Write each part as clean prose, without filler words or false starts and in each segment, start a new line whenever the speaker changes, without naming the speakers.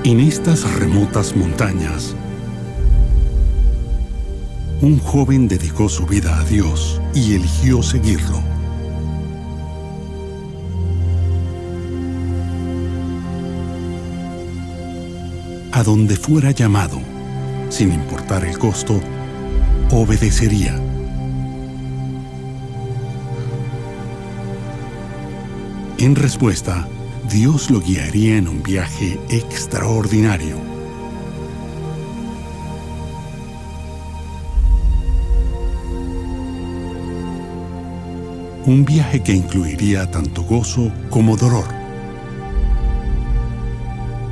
En estas remotas montañas, un joven dedicó su vida a Dios y eligió seguirlo. A donde fuera llamado, sin importar el costo, obedecería. En respuesta, Dios lo guiaría en un viaje extraordinario. Un viaje que incluiría tanto gozo como dolor.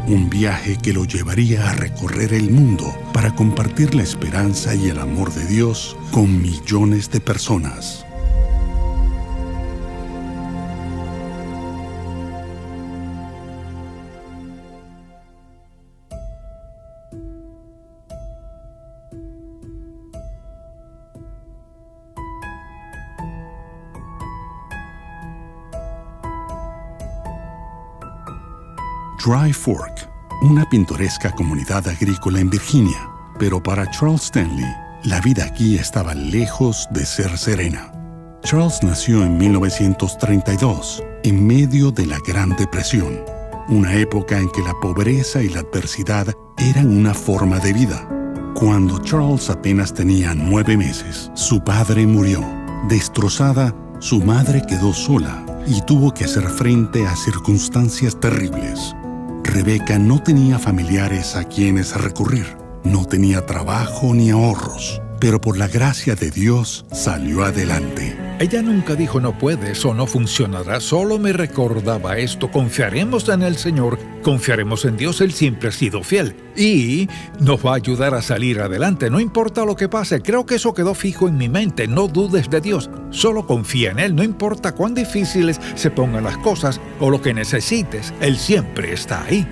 Un viaje que lo llevaría a recorrer el mundo para compartir la esperanza y el amor de Dios con millones de personas. Dry Fork, una pintoresca comunidad agrícola en Virginia, pero para Charles Stanley, la vida aquí estaba lejos de ser serena. Charles nació en 1932, en medio de la Gran Depresión, una época en que la pobreza y la adversidad eran una forma de vida. Cuando Charles apenas tenía 9 meses, su padre murió. Destrozada, su madre quedó sola y tuvo que hacer frente a circunstancias terribles. Rebecca no tenía familiares a quienes recurrir, no tenía trabajo ni ahorros, pero por la gracia de Dios salió adelante.
Ella nunca dijo no puedes o no funcionará, solo me recordaba esto: confiaremos en el Señor, confiaremos en Dios, Él siempre ha sido fiel y nos va a ayudar a salir adelante, no importa lo que pase. Creo que eso quedó fijo en mi mente: no dudes de Dios, solo confía en Él, no importa cuán difíciles se pongan las cosas o lo que necesites, Él siempre está ahí.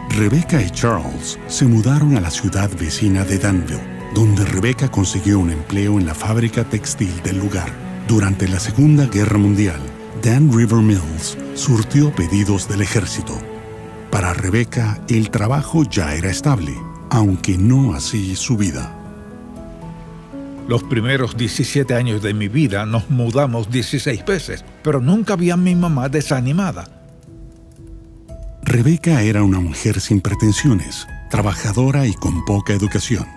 Rebecca y Charles se mudaron a la ciudad vecina de Danville, donde Rebecca consiguió un empleo en la fábrica textil del lugar. Durante la Segunda Guerra Mundial, Dan River Mills surtió pedidos del ejército. Para Rebecca, el trabajo ya era estable, aunque no así su vida.
Los primeros 17 años de mi vida nos mudamos 16 veces, pero nunca vi a mi mamá desanimada.
Rebecca era una mujer sin pretensiones, trabajadora y con poca educación.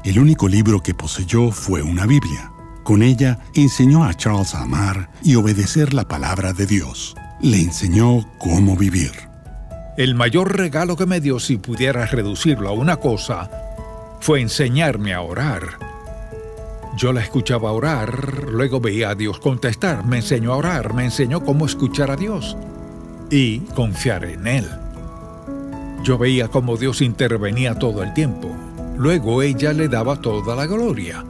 El único libro que poseyó fue una Biblia. Con ella enseñó a Charles a amar y obedecer la palabra de Dios. Le enseñó cómo vivir.
El mayor regalo que me dio, si pudiera reducirlo a una cosa, fue enseñarme a orar. Yo la escuchaba orar, luego veía a Dios contestar. Me enseñó a orar, me enseñó cómo escuchar a Dios y confiar en Él. Yo veía cómo Dios intervenía todo el tiempo. Luego ella le daba toda la gloria.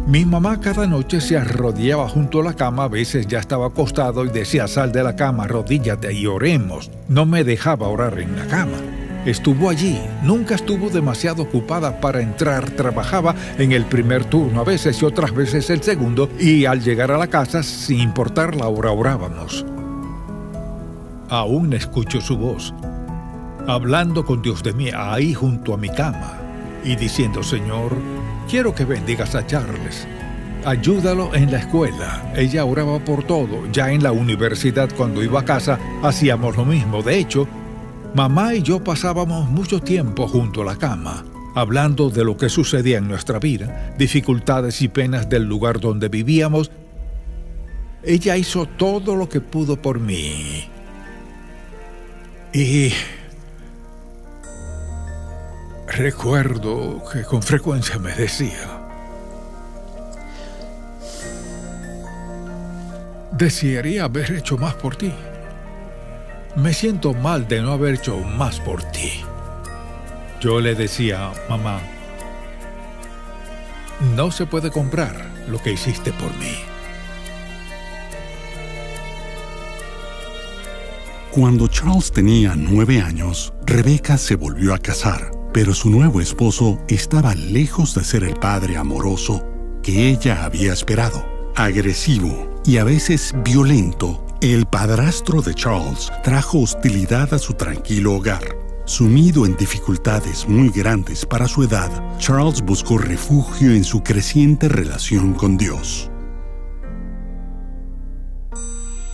Mi mamá cada noche se arrodillaba junto a la cama, a veces ya estaba acostado y decía: sal de la cama, arrodíllate y oremos. No me dejaba orar en la cama. Estuvo allí, nunca estuvo demasiado ocupada para entrar, trabajaba en el primer turno a veces y otras veces el segundo, y al llegar a la casa, sin importar la hora, orábamos. Aún escucho su voz, hablando con Dios de mí ahí junto a mi cama y diciendo: Señor, quiero que bendigas a Charles. Ayúdalo en la escuela. Ella oraba por todo. Ya en la universidad, cuando iba a casa, hacíamos lo mismo. De hecho, mamá y yo pasábamos mucho tiempo junto a la cama, hablando de lo que sucedía en nuestra vida, dificultades y penas del lugar donde vivíamos. Ella hizo todo lo que pudo por mí. Y recuerdo que con frecuencia me decía: desearía haber hecho más por ti. Me siento mal de no haber hecho más por ti. Yo le decía: mamá, no se puede comprar lo que hiciste por mí.
Cuando Charles tenía 9 años, Rebecca se volvió a casar, pero su nuevo esposo estaba lejos de ser el padre amoroso que ella había esperado. Agresivo y a veces violento, El padrastro de Charles trajo hostilidad a su tranquilo hogar. Sumido en dificultades muy grandes para su edad, Charles buscó refugio en su creciente relación con Dios.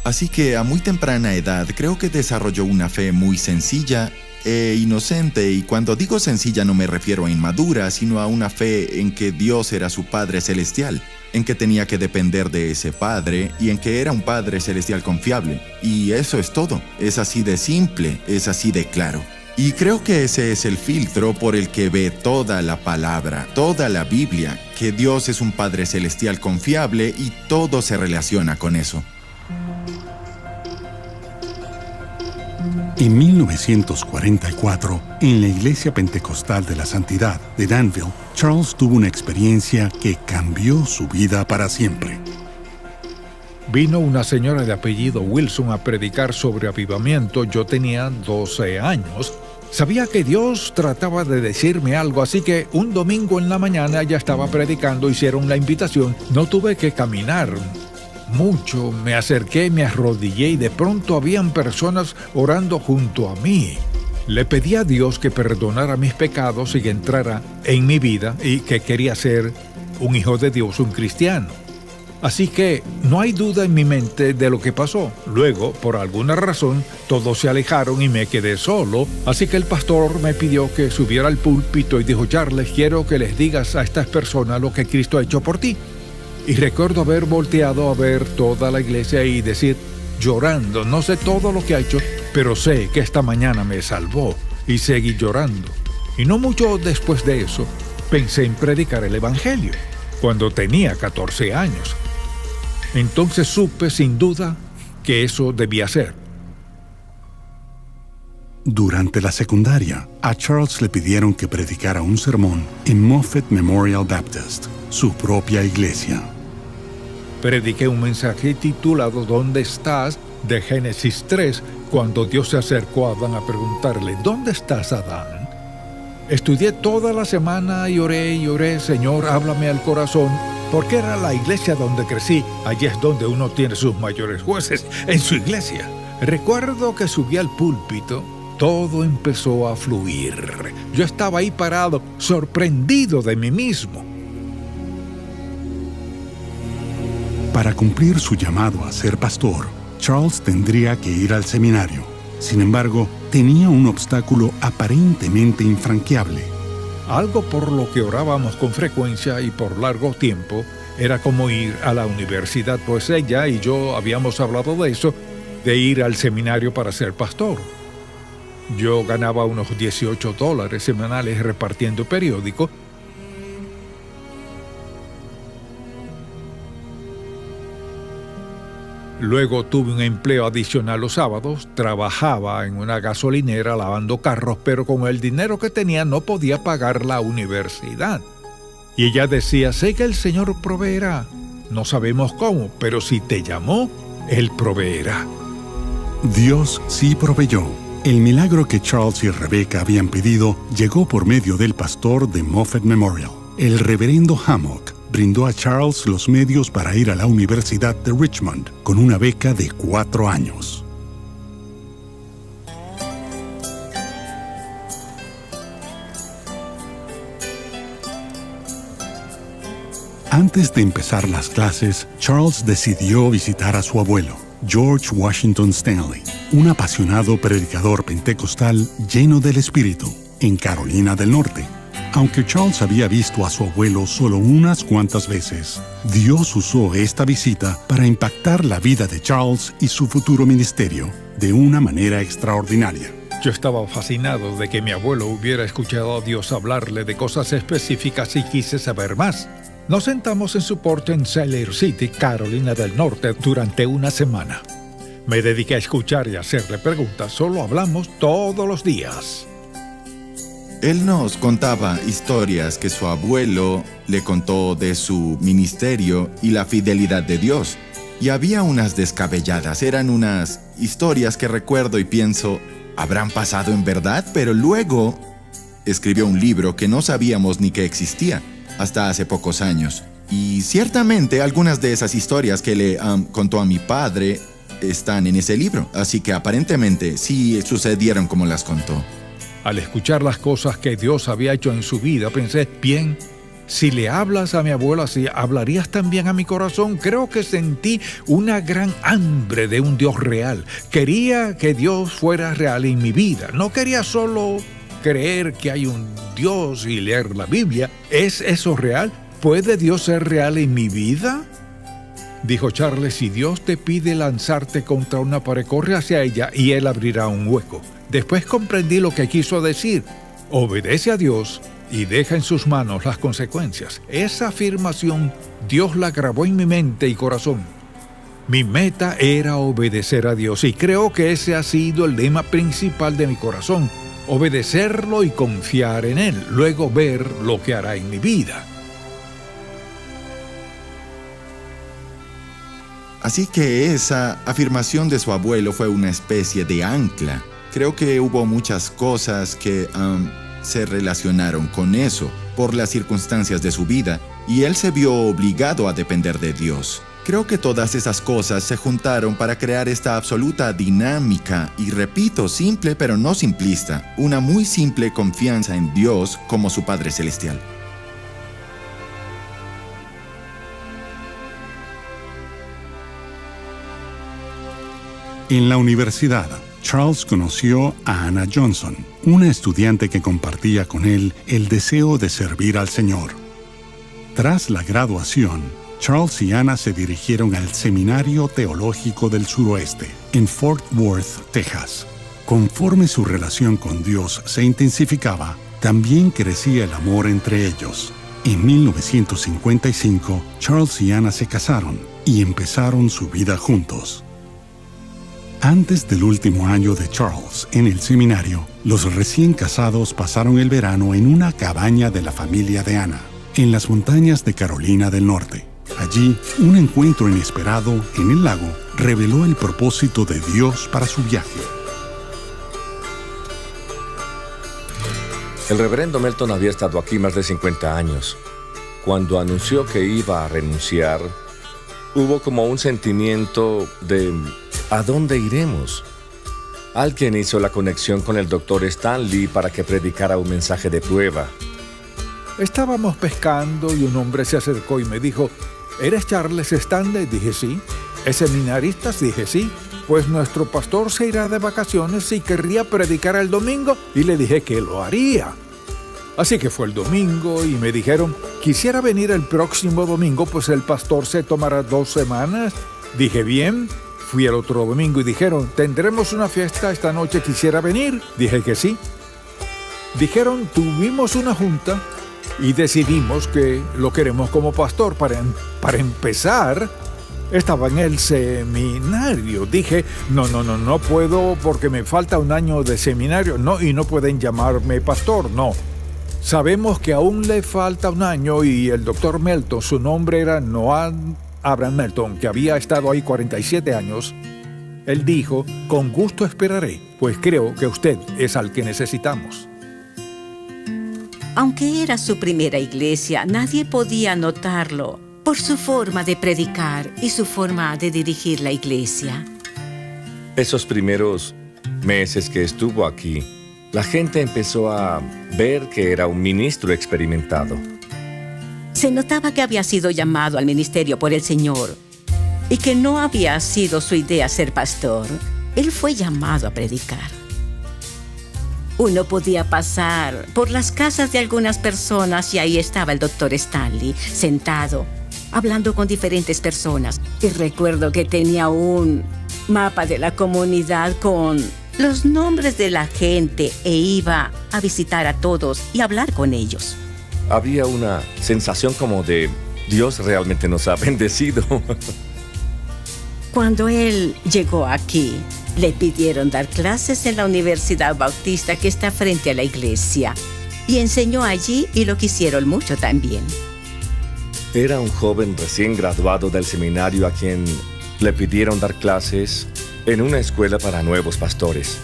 Así que a muy temprana edad creo que desarrolló una fe muy sencilla e inocente, y cuando digo sencilla no me refiero a inmadura, sino a una fe en que Dios era su Padre Celestial, en que tenía que depender de ese Padre y en que era un Padre Celestial confiable. Y eso es todo, es así de simple, es así de claro. Y creo que ese es el filtro por el que ve toda la palabra, toda la Biblia, que Dios es un Padre Celestial confiable y todo se relaciona con eso.
En 1944, en la Iglesia Pentecostal de la Santidad de Danville, Charles tuvo una experiencia que cambió su vida para siempre.
Vino una señora de apellido Wilson a predicar sobre avivamiento. Yo tenía 12 años. Sabía que Dios trataba de decirme algo, así que un domingo en la mañana ella estaba predicando, hicieron la invitación. No tuve que caminar mucho, me acerqué, me arrodillé y de pronto habían personas orando junto a mí. Le pedí a Dios que perdonara mis pecados y que entrara en mi vida y que quería ser un hijo de Dios, un cristiano. Así que no hay duda en mi mente de lo que pasó. Luego, por alguna razón, todos se alejaron y me quedé solo. Así que el pastor me pidió que subiera al púlpito y dijo: Charles, quiero que les digas a estas personas lo que Cristo ha hecho por ti. Y recuerdo haber volteado a ver toda la iglesia y decir, llorando, no sé todo lo que ha hecho, pero sé que esta mañana me salvó, y seguí llorando. Y no mucho después de eso, pensé en predicar el Evangelio, cuando tenía 14 años. Entonces supe sin duda que eso debía ser.
Durante la secundaria, a Charles le pidieron que predicara un sermón en Moffett Memorial Baptist, su propia iglesia.
Prediqué un mensaje titulado ¿Dónde estás?, de Génesis 3, cuando Dios se acercó a Adán a preguntarle: ¿Dónde estás, Adán? Estudié toda la semana y oré, Señor, háblame al corazón, porque era la iglesia donde crecí. Allí es donde uno tiene sus mayores jueces, en su iglesia. Recuerdo que subí al púlpito, todo empezó a fluir. Yo estaba ahí parado, sorprendido de mí mismo.
Para cumplir su llamado a ser pastor, Charles tendría que ir al seminario. Sin embargo, tenía un obstáculo aparentemente infranqueable.
Algo por lo que orábamos con frecuencia y por largo tiempo era como ir a la universidad, pues ella y yo habíamos hablado de eso, de ir al seminario para ser pastor. Yo ganaba unos $18 semanales repartiendo periódicos. Luego tuve un empleo adicional los sábados, trabajaba en una gasolinera lavando carros, pero con el dinero que tenía no podía pagar la universidad. Y ella decía: sé que el Señor proveerá. No sabemos cómo, pero si te llamó, Él proveerá.
Dios sí proveyó. El milagro que Charles y Rebecca habían pedido llegó por medio del pastor de Moffett Memorial. El reverendo Hammock brindó a Charles los medios para ir a la Universidad de Richmond con una beca de 4 años. Antes de empezar las clases, Charles decidió visitar a su abuelo, George Washington Stanley, un apasionado predicador pentecostal lleno del Espíritu, en Carolina del Norte. Aunque Charles había visto a su abuelo solo unas cuantas veces, Dios usó esta visita para impactar la vida de Charles y su futuro ministerio de una manera extraordinaria.
Yo estaba fascinado de que mi abuelo hubiera escuchado a Dios hablarle de cosas específicas y quise saber más. Nos sentamos en su porche en Siler City, Carolina del Norte, durante una semana. Me dediqué a escuchar y a hacerle preguntas. Solo hablamos todos los días.
Él nos contaba historias que su abuelo le contó de su ministerio y la fidelidad de Dios. Y había unas descabelladas, eran unas historias que recuerdo y pienso, ¿habrán pasado en verdad? Pero luego escribió un libro que no sabíamos ni que existía hasta hace pocos años. Y ciertamente algunas de esas historias que le contó a mi padre están en ese libro, así que aparentemente sí sucedieron como las contó.
Al escuchar las cosas que Dios había hecho en su vida, pensé, bien, si le hablas a mi abuelo así, ¿hablarías también a mi corazón? Creo que sentí una gran hambre de un Dios real. Quería que Dios fuera real en mi vida. No quería solo creer que hay un Dios y leer la Biblia. ¿Es eso real? ¿Puede Dios ser real en mi vida? Dijo Charles, si Dios te pide lanzarte contra una pared, corre hacia ella y Él abrirá un hueco. Después comprendí lo que quiso decir. Obedece a Dios y deja en sus manos las consecuencias. Esa afirmación Dios la grabó en mi mente y corazón. Mi meta era obedecer a Dios y creo que ese ha sido el lema principal de mi corazón. Obedecerlo y confiar en Él, luego ver lo que hará en mi vida.
Así que esa afirmación de su abuelo fue una especie de ancla. Creo que hubo muchas cosas que se relacionaron con eso por las circunstancias de su vida y él se vio obligado a depender de Dios. Creo que todas esas cosas se juntaron para crear esta absoluta dinámica y, repito, simple pero no simplista, una muy simple confianza en Dios como su Padre Celestial.
En la universidad, Charles conoció a Anna Johnson, una estudiante que compartía con él el deseo de servir al Señor. Tras la graduación, Charles y Anna se dirigieron al Seminario Teológico del Suroeste, en Fort Worth, Texas. Conforme su relación con Dios se intensificaba, también crecía el amor entre ellos. En 1955, Charles y Anna se casaron y empezaron su vida juntos. Antes del último año de Charles en el seminario, los recién casados pasaron el verano en una cabaña de la familia de Anna, en las montañas de Carolina del Norte. Allí, un encuentro inesperado en el lago reveló el propósito de Dios para su viaje.
El reverendo Melton había estado aquí más de 50 años. Cuando anunció que iba a renunciar, hubo como un sentimiento de ¿a dónde iremos? Alguien hizo la conexión con el Dr. Stanley para que predicara un mensaje de prueba.
Estábamos pescando y un hombre se acercó y me dijo, ¿eres Charles Stanley? Dije sí. ¿Es seminarista? Dije sí. Pues nuestro pastor se irá de vacaciones y querría predicar el domingo, y le dije que lo haría. Así que fue el domingo y me dijeron, quisiera venir el próximo domingo, pues el pastor se tomará 2 semanas. Dije bien. Fui el otro domingo y dijeron, ¿tendremos una fiesta esta noche? ¿Quisiera venir? Dije que sí. Dijeron, tuvimos una junta y decidimos que lo queremos como pastor. Para empezar, estaba en el seminario. Dije, no puedo porque me falta un año de seminario. No, y no pueden llamarme pastor, no. Sabemos que aún le falta un año y el doctor Melton, su nombre era Noah Abraham Melton, que había estado ahí 47 años, él dijo, con gusto esperaré, pues creo que usted es al que necesitamos.
Aunque era su primera iglesia, nadie podía notarlo por su forma de predicar y su forma de dirigir la iglesia.
Esos primeros meses que estuvo aquí, la gente empezó a ver que era un ministro experimentado.
Se notaba que había sido llamado al ministerio por el Señor y que no había sido su idea ser pastor. Él fue llamado a predicar. Uno podía pasar por las casas de algunas personas y ahí estaba el Dr. Stanley, sentado, hablando con diferentes personas. Y recuerdo que tenía un mapa de la comunidad con los nombres de la gente e iba a visitar a todos y hablar con ellos.
Había una sensación como de Dios realmente nos ha bendecido.
Cuando él llegó aquí, le pidieron dar clases en la Universidad Bautista que está frente a la iglesia. Y enseñó allí y lo quisieron mucho también.
Era un joven recién graduado del seminario a quien le pidieron dar clases en una escuela para nuevos pastores.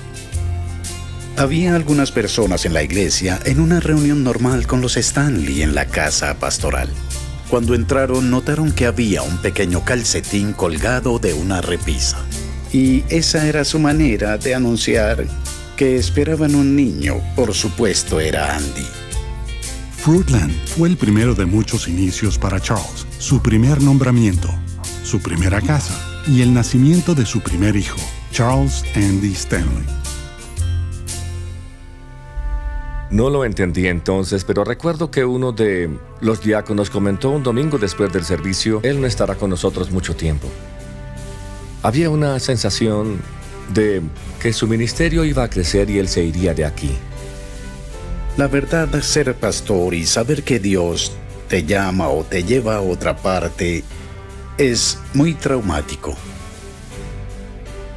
Había algunas personas en la iglesia en una reunión normal con los Stanley en la casa pastoral. Cuando entraron, notaron que había un pequeño calcetín colgado de una repisa. y esa era su manera de anunciar que esperaban un niño. Por supuesto, era Andy.
Fruitland fue el primero de muchos inicios para Charles, su primer nombramiento, su primera casa y el nacimiento de su primer hijo, Charles Andy Stanley.
No lo entendí entonces, pero recuerdo que uno de los diáconos comentó un domingo después del servicio: él no estará con nosotros mucho tiempo. Había una sensación de que su ministerio iba a crecer y él se iría de aquí.
La verdad, ser pastor y saber que Dios te llama o te lleva a otra parte es muy traumático.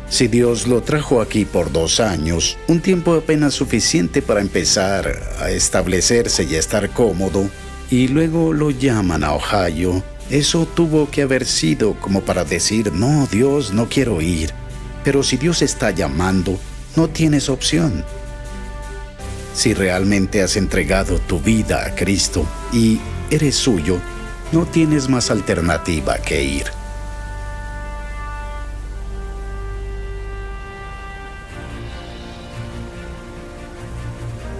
Si Dios lo trajo aquí por 2 años, un tiempo apenas suficiente para empezar a establecerse y estar cómodo, y luego lo llaman a Ohio, eso tuvo que haber sido como para decir: no, Dios, no quiero ir. Pero si Dios está llamando, no tienes opción. Si realmente has entregado tu vida a Cristo y eres suyo, no tienes más alternativa que ir.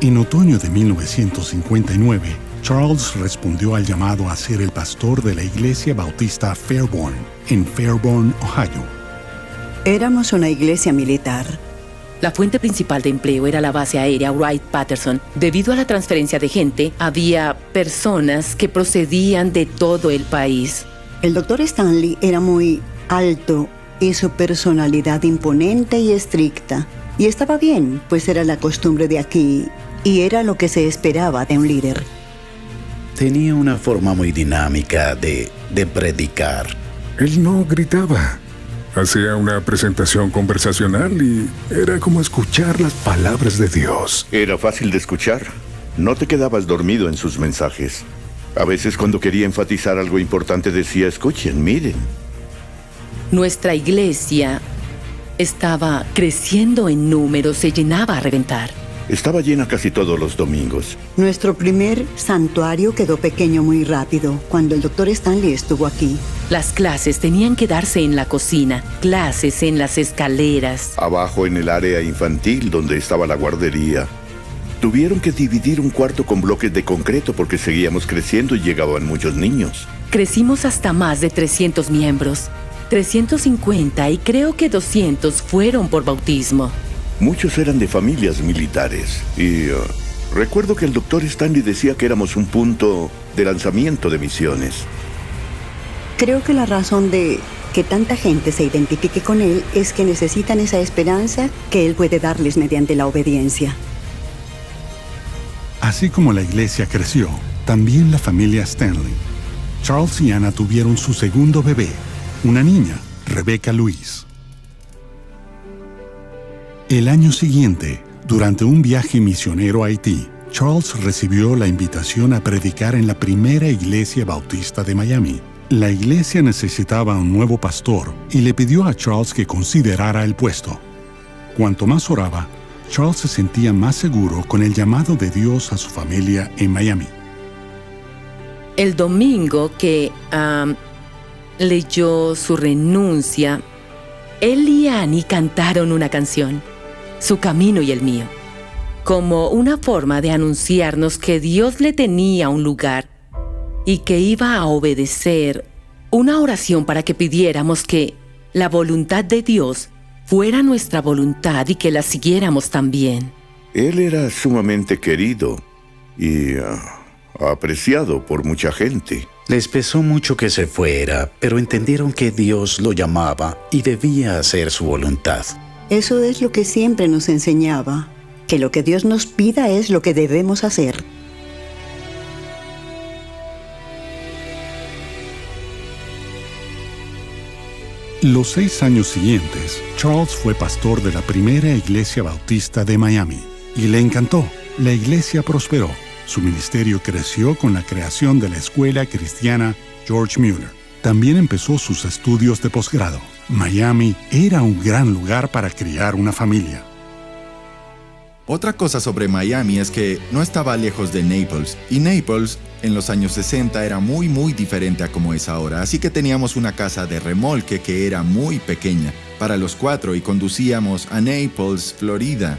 En otoño de 1959, Charles respondió al llamado a ser el pastor de la Iglesia Bautista Fairborn, en Fairborn, Ohio.
Éramos una iglesia militar.
La fuente principal de empleo era la base aérea Wright-Patterson. Debido a la transferencia de gente, había personas que procedían de todo el país.
El doctor Stanley era muy alto y su personalidad imponente y estricta. Y estaba bien, pues era la costumbre de aquí y era lo que se esperaba de un líder.
Tenía una forma muy dinámica de predicar.
Él no gritaba. Hacía una presentación conversacional y era como escuchar las palabras de Dios.
Era fácil de escuchar. No te quedabas dormido en sus mensajes. A veces cuando quería enfatizar algo importante decía: escuchen, miren.
Nuestra iglesia estaba creciendo en números, se llenaba a reventar.
Estaba llena casi todos los domingos.
Nuestro primer santuario quedó pequeño muy rápido cuando el doctor Stanley estuvo aquí.
Las clases tenían que darse en la cocina, clases en las escaleras.
Abajo en el área infantil donde estaba la guardería. Tuvieron que dividir un cuarto con bloques de concreto porque seguíamos creciendo y llegaban muchos niños.
Crecimos hasta más de 300 miembros. 350 y creo que 200 fueron por bautismo.
Muchos eran de familias militares y recuerdo que el doctor Stanley decía que éramos un punto de lanzamiento de misiones.
Creo que la razón de que tanta gente se identifique con él es que necesitan esa esperanza que él puede darles mediante la obediencia.
Así como la iglesia creció, también la familia Stanley. Charles y Anna tuvieron su segundo bebé, una niña, Rebecca Louise. El año siguiente, durante un viaje misionero a Haití, Charles recibió la invitación a predicar en la primera iglesia bautista de Miami. La iglesia necesitaba un nuevo pastor y le pidió a Charles que considerara el puesto. Cuanto más oraba, Charles se sentía más seguro con el llamado de Dios a su familia en Miami.
El domingo que leyó su renuncia, él y Annie cantaron una canción, Su camino y el mío, como una forma de anunciarnos que Dios le tenía un lugar y que iba a obedecer, una oración para que pidiéramos que la voluntad de Dios fuera nuestra voluntad y que la siguiéramos también.
Él era sumamente querido y apreciado por mucha gente.
Les pesó mucho que se fuera, pero entendieron que Dios lo llamaba y debía hacer su voluntad.
Eso es lo que siempre nos enseñaba, que lo que Dios nos pida es lo que debemos hacer.
Los 6 años siguientes, Charles fue pastor de la primera iglesia bautista de Miami y le encantó. La iglesia prosperó. Su ministerio creció con la creación de la escuela cristiana George Mueller. También empezó sus estudios de posgrado. Miami era un gran lugar para criar una familia.
Otra cosa sobre Miami es que no estaba lejos de Naples, y Naples en los años 60 era muy diferente a como es ahora, así que teníamos una casa de remolque que era muy pequeña. para los 4 y conducíamos a Naples, Florida,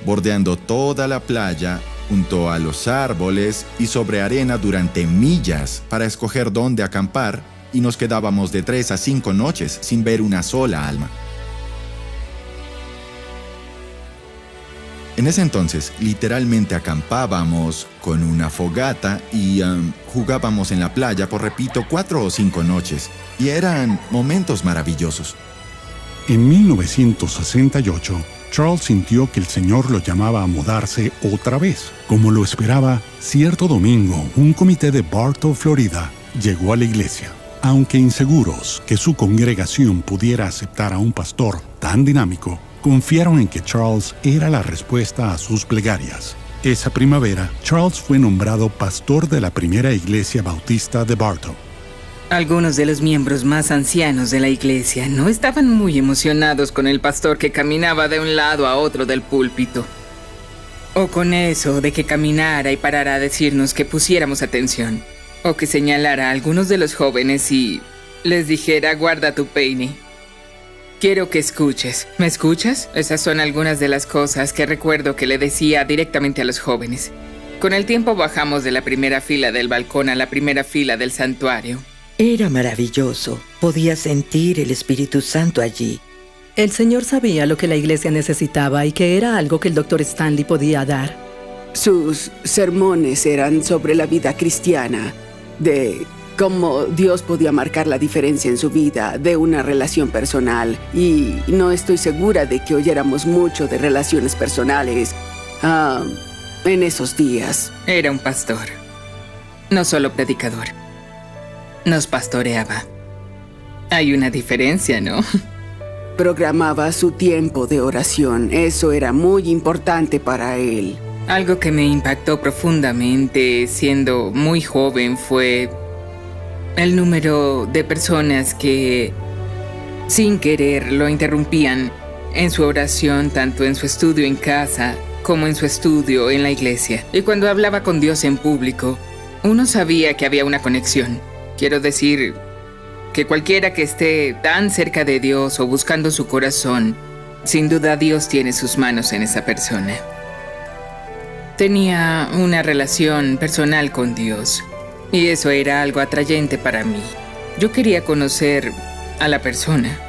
bordeando toda la playa, junto a los árboles y sobre arena durante millas para escoger dónde acampar, y nos quedábamos de 3 a 5 noches sin ver una sola alma. En ese entonces, literalmente acampábamos con una fogata y jugábamos en la playa por, repito, 4 o 5 noches. Y eran momentos maravillosos.
En 1968, Charles sintió que el Señor lo llamaba a mudarse otra vez. Como lo esperaba, cierto domingo, un comité de Bartow, Florida, llegó a la iglesia. Aunque inseguros que su congregación pudiera aceptar a un pastor tan dinámico, confiaron en que Charles era la respuesta a sus plegarias. Esa primavera, Charles fue nombrado pastor de la primera iglesia bautista de Bartow.
Algunos de los miembros más ancianos de la iglesia no estaban muy emocionados con el pastor que caminaba de un lado a otro del púlpito. O con eso de que caminara y parara a decirnos que pusiéramos atención. O que señalara a algunos de los jóvenes y les dijera: guarda tu peine. Quiero que escuches. ¿Me escuchas? Esas son algunas de las cosas que recuerdo que le decía directamente a los jóvenes. Con el tiempo bajamos de la primera fila del balcón a la primera fila del santuario.
Era maravilloso. Podía sentir el Espíritu Santo allí.
El Señor sabía lo que la iglesia necesitaba y que era algo que el Dr. Stanley podía dar.
Sus sermones eran sobre la vida cristiana, de cómo Dios podía marcar la diferencia en su vida, de una relación personal. Y no estoy segura de que oyéramos mucho de relaciones personales en esos días.
Era un pastor, no solo predicador. Nos pastoreaba. Hay una diferencia, ¿no?
Programaba su tiempo de oración. Eso era muy importante para él.
Algo que me impactó profundamente siendo muy joven fue el número de personas que, sin querer, lo interrumpían en su oración, tanto en su estudio en casa como en su estudio en la iglesia. Y cuando hablaba con Dios en público, uno sabía que había una conexión. Quiero decir que cualquiera que esté tan cerca de Dios o buscando su corazón, sin duda Dios tiene sus manos en esa persona. Tenía una relación personal con Dios y eso era algo atrayente para mí. Yo quería conocer a la persona.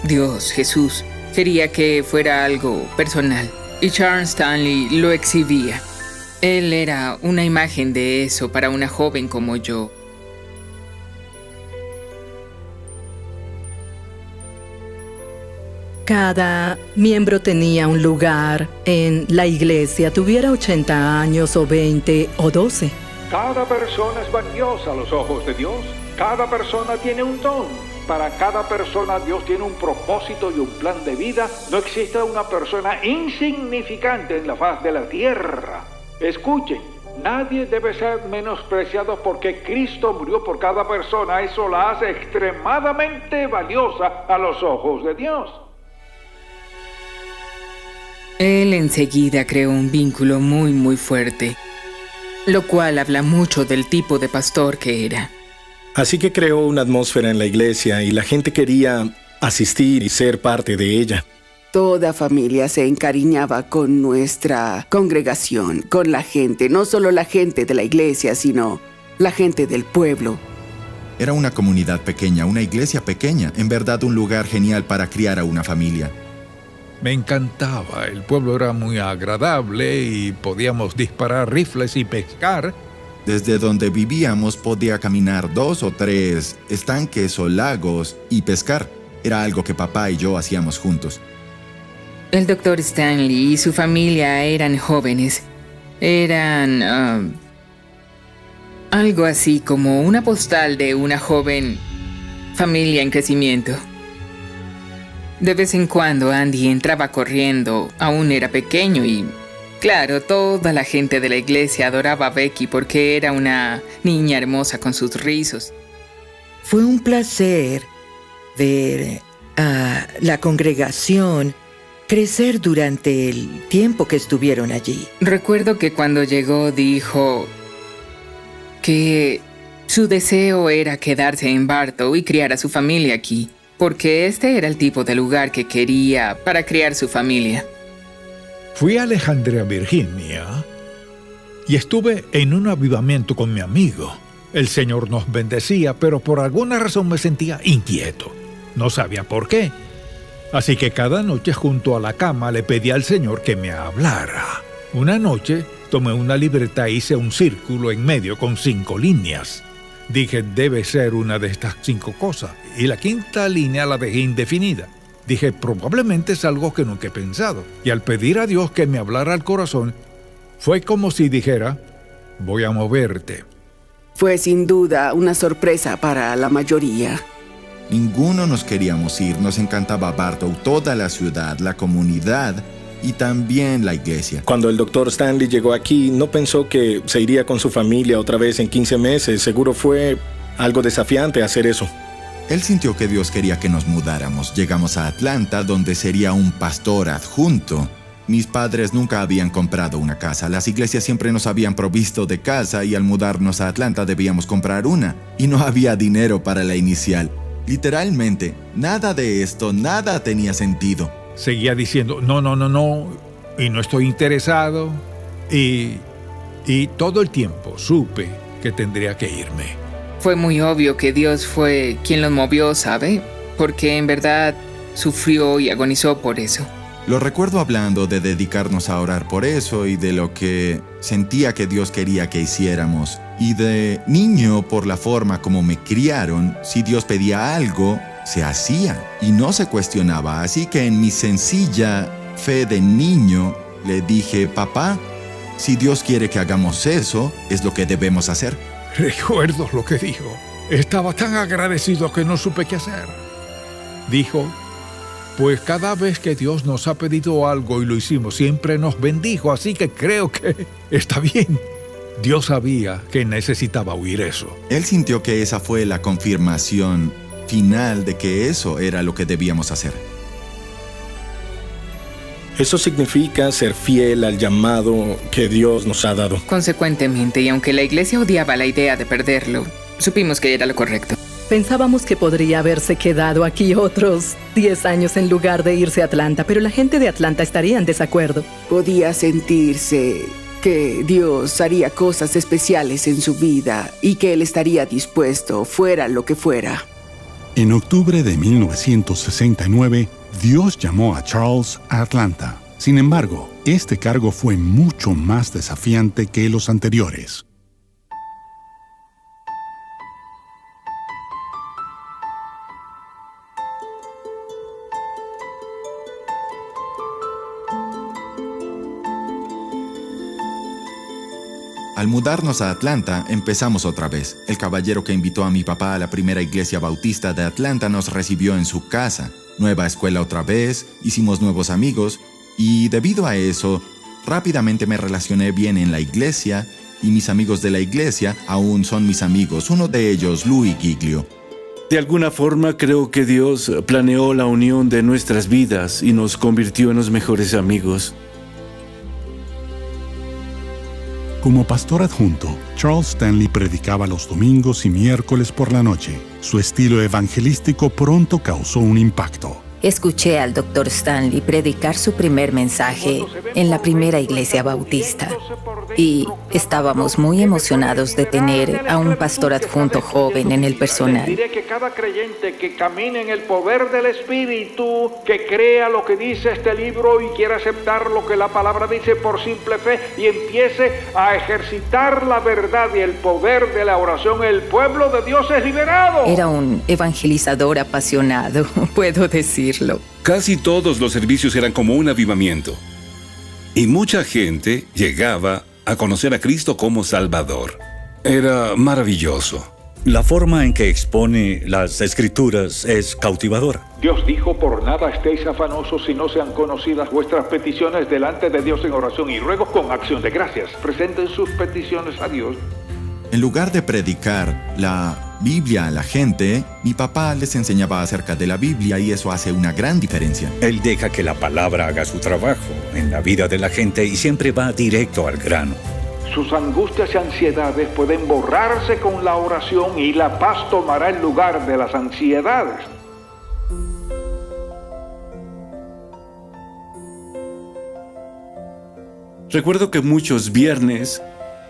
Dios, Jesús, quería que fuera algo personal y Charles Stanley lo exhibía. Él era una imagen de eso para una joven como yo.
Cada miembro tenía un lugar en la iglesia, tuviera 80 años o 20 o 12.
Cada persona es valiosa a los ojos de Dios. Cada persona tiene un don. Para cada persona Dios tiene un propósito y un plan de vida. No existe una persona insignificante en la faz de la tierra. Escuchen, nadie debe ser menospreciado porque Cristo murió por cada persona. Eso la hace extremadamente valiosa a los ojos de Dios.
Él enseguida creó un vínculo muy fuerte, lo cual habla mucho del tipo de pastor que era.
Así que creó una atmósfera en la iglesia y la gente quería asistir y ser parte de ella.
Toda familia se encariñaba con nuestra congregación, con la gente, no solo la gente de la iglesia, sino la gente del pueblo.
Era una comunidad pequeña, una iglesia pequeña, en verdad un lugar genial para criar a una familia.
Me encantaba, el pueblo era muy agradable y podíamos disparar rifles y pescar.
Desde donde vivíamos podía caminar 2 o 3 estanques o lagos y pescar. Era algo que papá y yo hacíamos juntos.
El Dr. Stanley y su familia eran jóvenes. Eran algo así como una postal de una joven familia en crecimiento. De vez en cuando Andy entraba corriendo, aún era pequeño y, claro, toda la gente de la iglesia adoraba a Becky porque era una niña hermosa con sus rizos.
Fue un placer ver a la congregación crecer durante el tiempo que estuvieron allí.
Recuerdo que cuando llegó dijo que su deseo era quedarse en Bartow y criar a su familia aquí. porque este era el tipo de lugar que quería para criar su familia.
Fui a Alejandría, Virginia, y estuve en un avivamiento con mi amigo. El Señor nos bendecía, pero por alguna razón me sentía inquieto. No sabía por qué. Así que cada noche junto a la cama le pedí al Señor que me hablara. Una noche tomé una libreta e hice un círculo en medio con 5 líneas. Dije, debe ser una de estas 5 cosas. Y la 5ª línea la dejé indefinida. Dije, probablemente es algo que nunca he pensado. Y al pedir a Dios que me hablara al corazón, fue como si dijera, voy a moverte.
Fue sin duda una sorpresa para la mayoría.
Ninguno nos queríamos ir, nos encantaba Bartow, toda la ciudad, la comunidad y también la iglesia.
Cuando el Dr. Stanley llegó aquí, no pensó que se iría con su familia otra vez en 15 meses. Seguro fue algo desafiante hacer eso.
Él sintió que Dios quería que nos mudáramos. Llegamos a Atlanta, donde sería un pastor adjunto. Mis padres nunca habían comprado una casa. Las iglesias siempre nos habían provisto de casa y al mudarnos a Atlanta debíamos comprar una. Y no había dinero para la inicial. Literalmente, nada de esto, nada tenía sentido.
Seguía diciendo, no, y no estoy interesado. Y todo el tiempo supe que tendría que irme.
Fue muy obvio que Dios fue quien los movió, ¿sabe? Porque en verdad sufrió y agonizó por eso.
Lo recuerdo hablando de dedicarnos a orar por eso y de lo que sentía que Dios quería que hiciéramos. Y de niño, por la forma como me criaron, si Dios pedía algo, se hacía y no se cuestionaba. Así que en mi sencilla fe de niño le dije, papá, si Dios quiere que hagamos eso, es lo que debemos hacer.
Recuerdo lo que dijo. Estaba tan agradecido que no supe qué hacer. Dijo, pues cada vez que Dios nos ha pedido algo y lo hicimos, siempre nos bendijo, así que creo que está bien. Dios sabía que necesitaba oír eso.
Él sintió que esa fue la confirmación final de que eso era lo que debíamos hacer.
Eso significa ser fiel al llamado que Dios nos ha dado.
Consecuentemente, y aunque la iglesia odiaba la idea de perderlo, supimos que era lo correcto.
Pensábamos que podría haberse quedado aquí otros 10 años en lugar de irse a Atlanta, pero la gente de Atlanta estaría en desacuerdo.
Podía sentirse que Dios haría cosas especiales en su vida y que Él estaría dispuesto, fuera lo que fuera.
En octubre de 1969, Dios llamó a Charles a Atlanta. Sin embargo, este cargo fue mucho más desafiante que los anteriores.
Al mudarnos a Atlanta, empezamos otra vez. El caballero que invitó a mi papá a la primera iglesia bautista de Atlanta nos recibió en su casa. Nueva escuela otra vez, hicimos nuevos amigos y debido a eso, rápidamente me relacioné bien en la iglesia y mis amigos de la iglesia aún son mis amigos, uno de ellos, Louis Giglio.
De alguna forma creo que Dios planeó la unión de nuestras vidas y nos convirtió en los mejores amigos.
Como pastor adjunto, Charles Stanley predicaba los domingos y miércoles por la noche. Su estilo evangelístico pronto causó un impacto.
Escuché al Dr. Stanley predicar su primer mensaje en la primera iglesia bautista y estábamos muy emocionados de tener a un pastor adjunto joven en el personal.
Diré que cada creyente que camine en el poder del Espíritu, que crea lo que dice este libro y quiera aceptar lo que la palabra dice por simple fe y empiece a ejercitar la verdad y el poder de la oración, el pueblo de Dios es liberado.
Era un evangelizador apasionado, puedo decir.
Casi todos los servicios eran como un avivamiento. Y mucha gente llegaba a conocer a Cristo como Salvador. Era maravilloso.
La forma en que expone las Escrituras es cautivadora.
Dios dijo, por nada estéis afanosos si no sean conocidas vuestras peticiones delante de Dios en oración y ruego con acción de gracias. Presenten sus peticiones a Dios.
En lugar de predicar la Biblia a la gente, mi papá les enseñaba acerca de la Biblia y eso hace una gran diferencia.
Él deja que la palabra haga su trabajo en la vida de la gente y siempre va directo al grano.
Sus angustias y ansiedades pueden borrarse con la oración y la paz tomará el lugar de las ansiedades.
Recuerdo que muchos viernes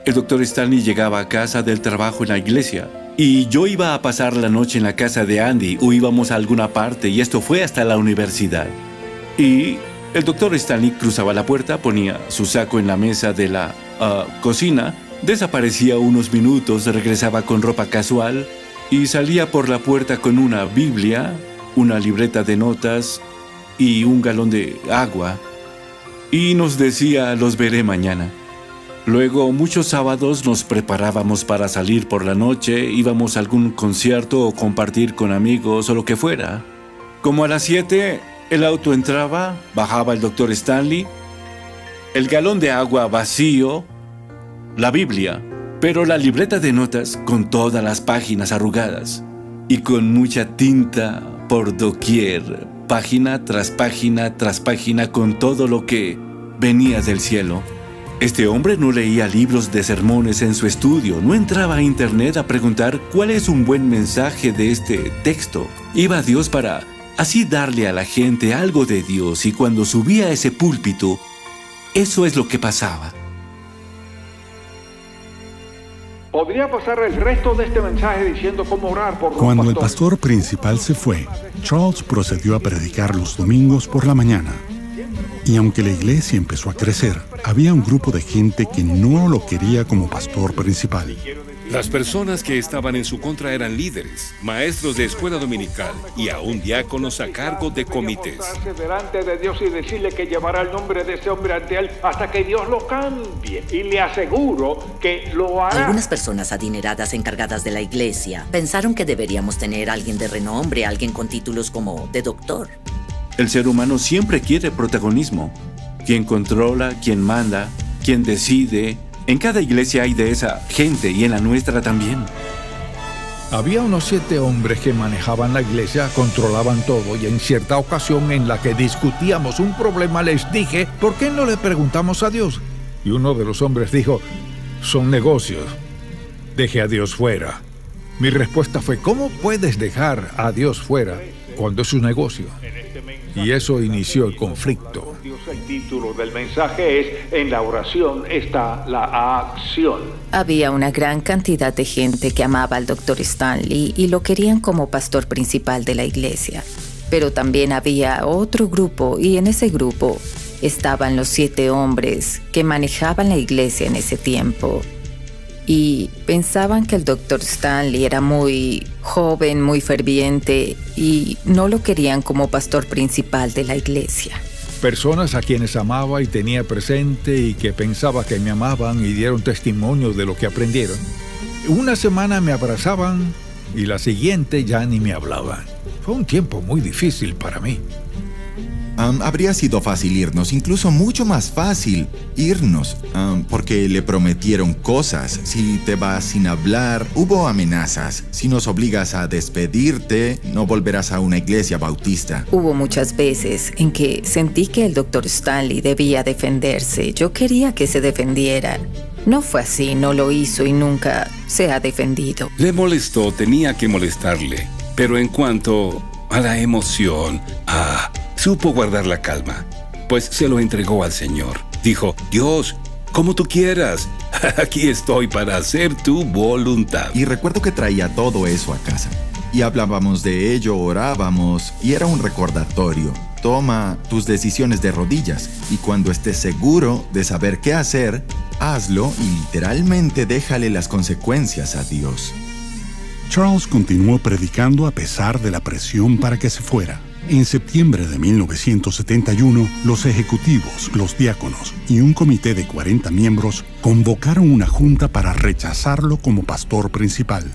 el doctor Stanley llegaba a casa del trabajo en la iglesia y yo iba a pasar la noche en la casa de Andy o íbamos a alguna parte, y esto fue hasta la universidad. Y el doctor Stanley cruzaba la puerta, ponía su saco en la mesa de la cocina, desaparecía unos minutos, regresaba con ropa casual y salía por la puerta con una Biblia, una libreta de notas y un galón de agua, y nos decía: los veré mañana. Luego, muchos sábados nos preparábamos para salir por la noche, íbamos a algún concierto o compartir con amigos o lo que fuera. Como a las 7, el auto entraba, bajaba el doctor Stanley, el galón de agua vacío, la Biblia, pero la libreta de notas con todas las páginas arrugadas y con mucha tinta por doquier, página tras página tras página, con todo lo que venía del cielo. Este hombre no leía libros de sermones en su estudio, no entraba a internet a preguntar cuál es un buen mensaje de este texto. Iba a Dios para así darle a la gente algo de Dios, y cuando subía a ese púlpito, eso es lo que pasaba.
Podría pasar el resto de este mensaje diciendo cómo orar por los
Cuando el
pastores.
pastor principal se fue, Charles procedió a predicar los domingos por la mañana. Y aunque la iglesia empezó a crecer, había un grupo de gente que no lo quería como pastor principal.
Las personas que estaban en su contra eran líderes, maestros de escuela dominical y aún diáconos a cargo de comités.
Delante de Dios y decirle que llevará el nombre de ese hombre ante él hasta que Dios lo cambie. Y le aseguro que lo hará.
Algunas personas adineradas encargadas de la iglesia pensaron que deberíamos tener a alguien de renombre, alguien con títulos como de doctor.
El ser humano siempre quiere protagonismo. Quien controla, quien manda, quien decide. En cada iglesia hay de esa gente, y en la nuestra también.
Había unos 7 hombres que manejaban la iglesia, controlaban todo, y en cierta ocasión en la que discutíamos un problema les dije: ¿por qué no le preguntamos a Dios? Y uno de los hombres dijo: son negocios, deje a Dios fuera. Mi respuesta fue: ¿cómo puedes dejar a Dios fuera cuando es un negocio? Y eso inició el conflicto.
El título del mensaje es: en la oración está la acción.
Había una gran cantidad de gente que amaba al Dr. Stanley y lo querían como pastor principal de la iglesia. Pero también había otro grupo, y en ese grupo estaban los 7 hombres que manejaban la iglesia en ese tiempo. Y pensaban que el Dr. Stanley era muy joven, muy ferviente, y no lo querían como pastor principal de la iglesia.
Personas a quienes amaba y tenía presente y que pensaba que me amaban y dieron testimonio de lo que aprendieron. Una semana me abrazaban y la siguiente ya ni me hablaban. Fue un tiempo muy difícil para mí.
Habría sido fácil irnos, incluso mucho más fácil irnos, porque le prometieron cosas. Si te vas sin hablar, hubo amenazas. Si nos obligas a despedirte, no volverás a una iglesia bautista.
Hubo muchas veces en que sentí que el Dr. Stanley debía defenderse. Yo quería que se defendiera. No fue así, no lo hizo y nunca se ha defendido.
Le molestó, tenía que molestarle. Pero en cuanto a la emoción, supo guardar la calma, pues se lo entregó al Señor. Dijo: Dios, como tú quieras, aquí estoy para hacer tu voluntad.
Y recuerdo que traía todo eso a casa. Y hablábamos de ello, orábamos, y era un recordatorio. Toma tus decisiones de rodillas, y cuando estés seguro de saber qué hacer, hazlo y literalmente déjale las consecuencias a Dios.
Charles continuó predicando a pesar de la presión para que se fuera. En septiembre de 1971, los ejecutivos, los diáconos y un comité de 40 miembros convocaron una junta para rechazarlo como pastor principal.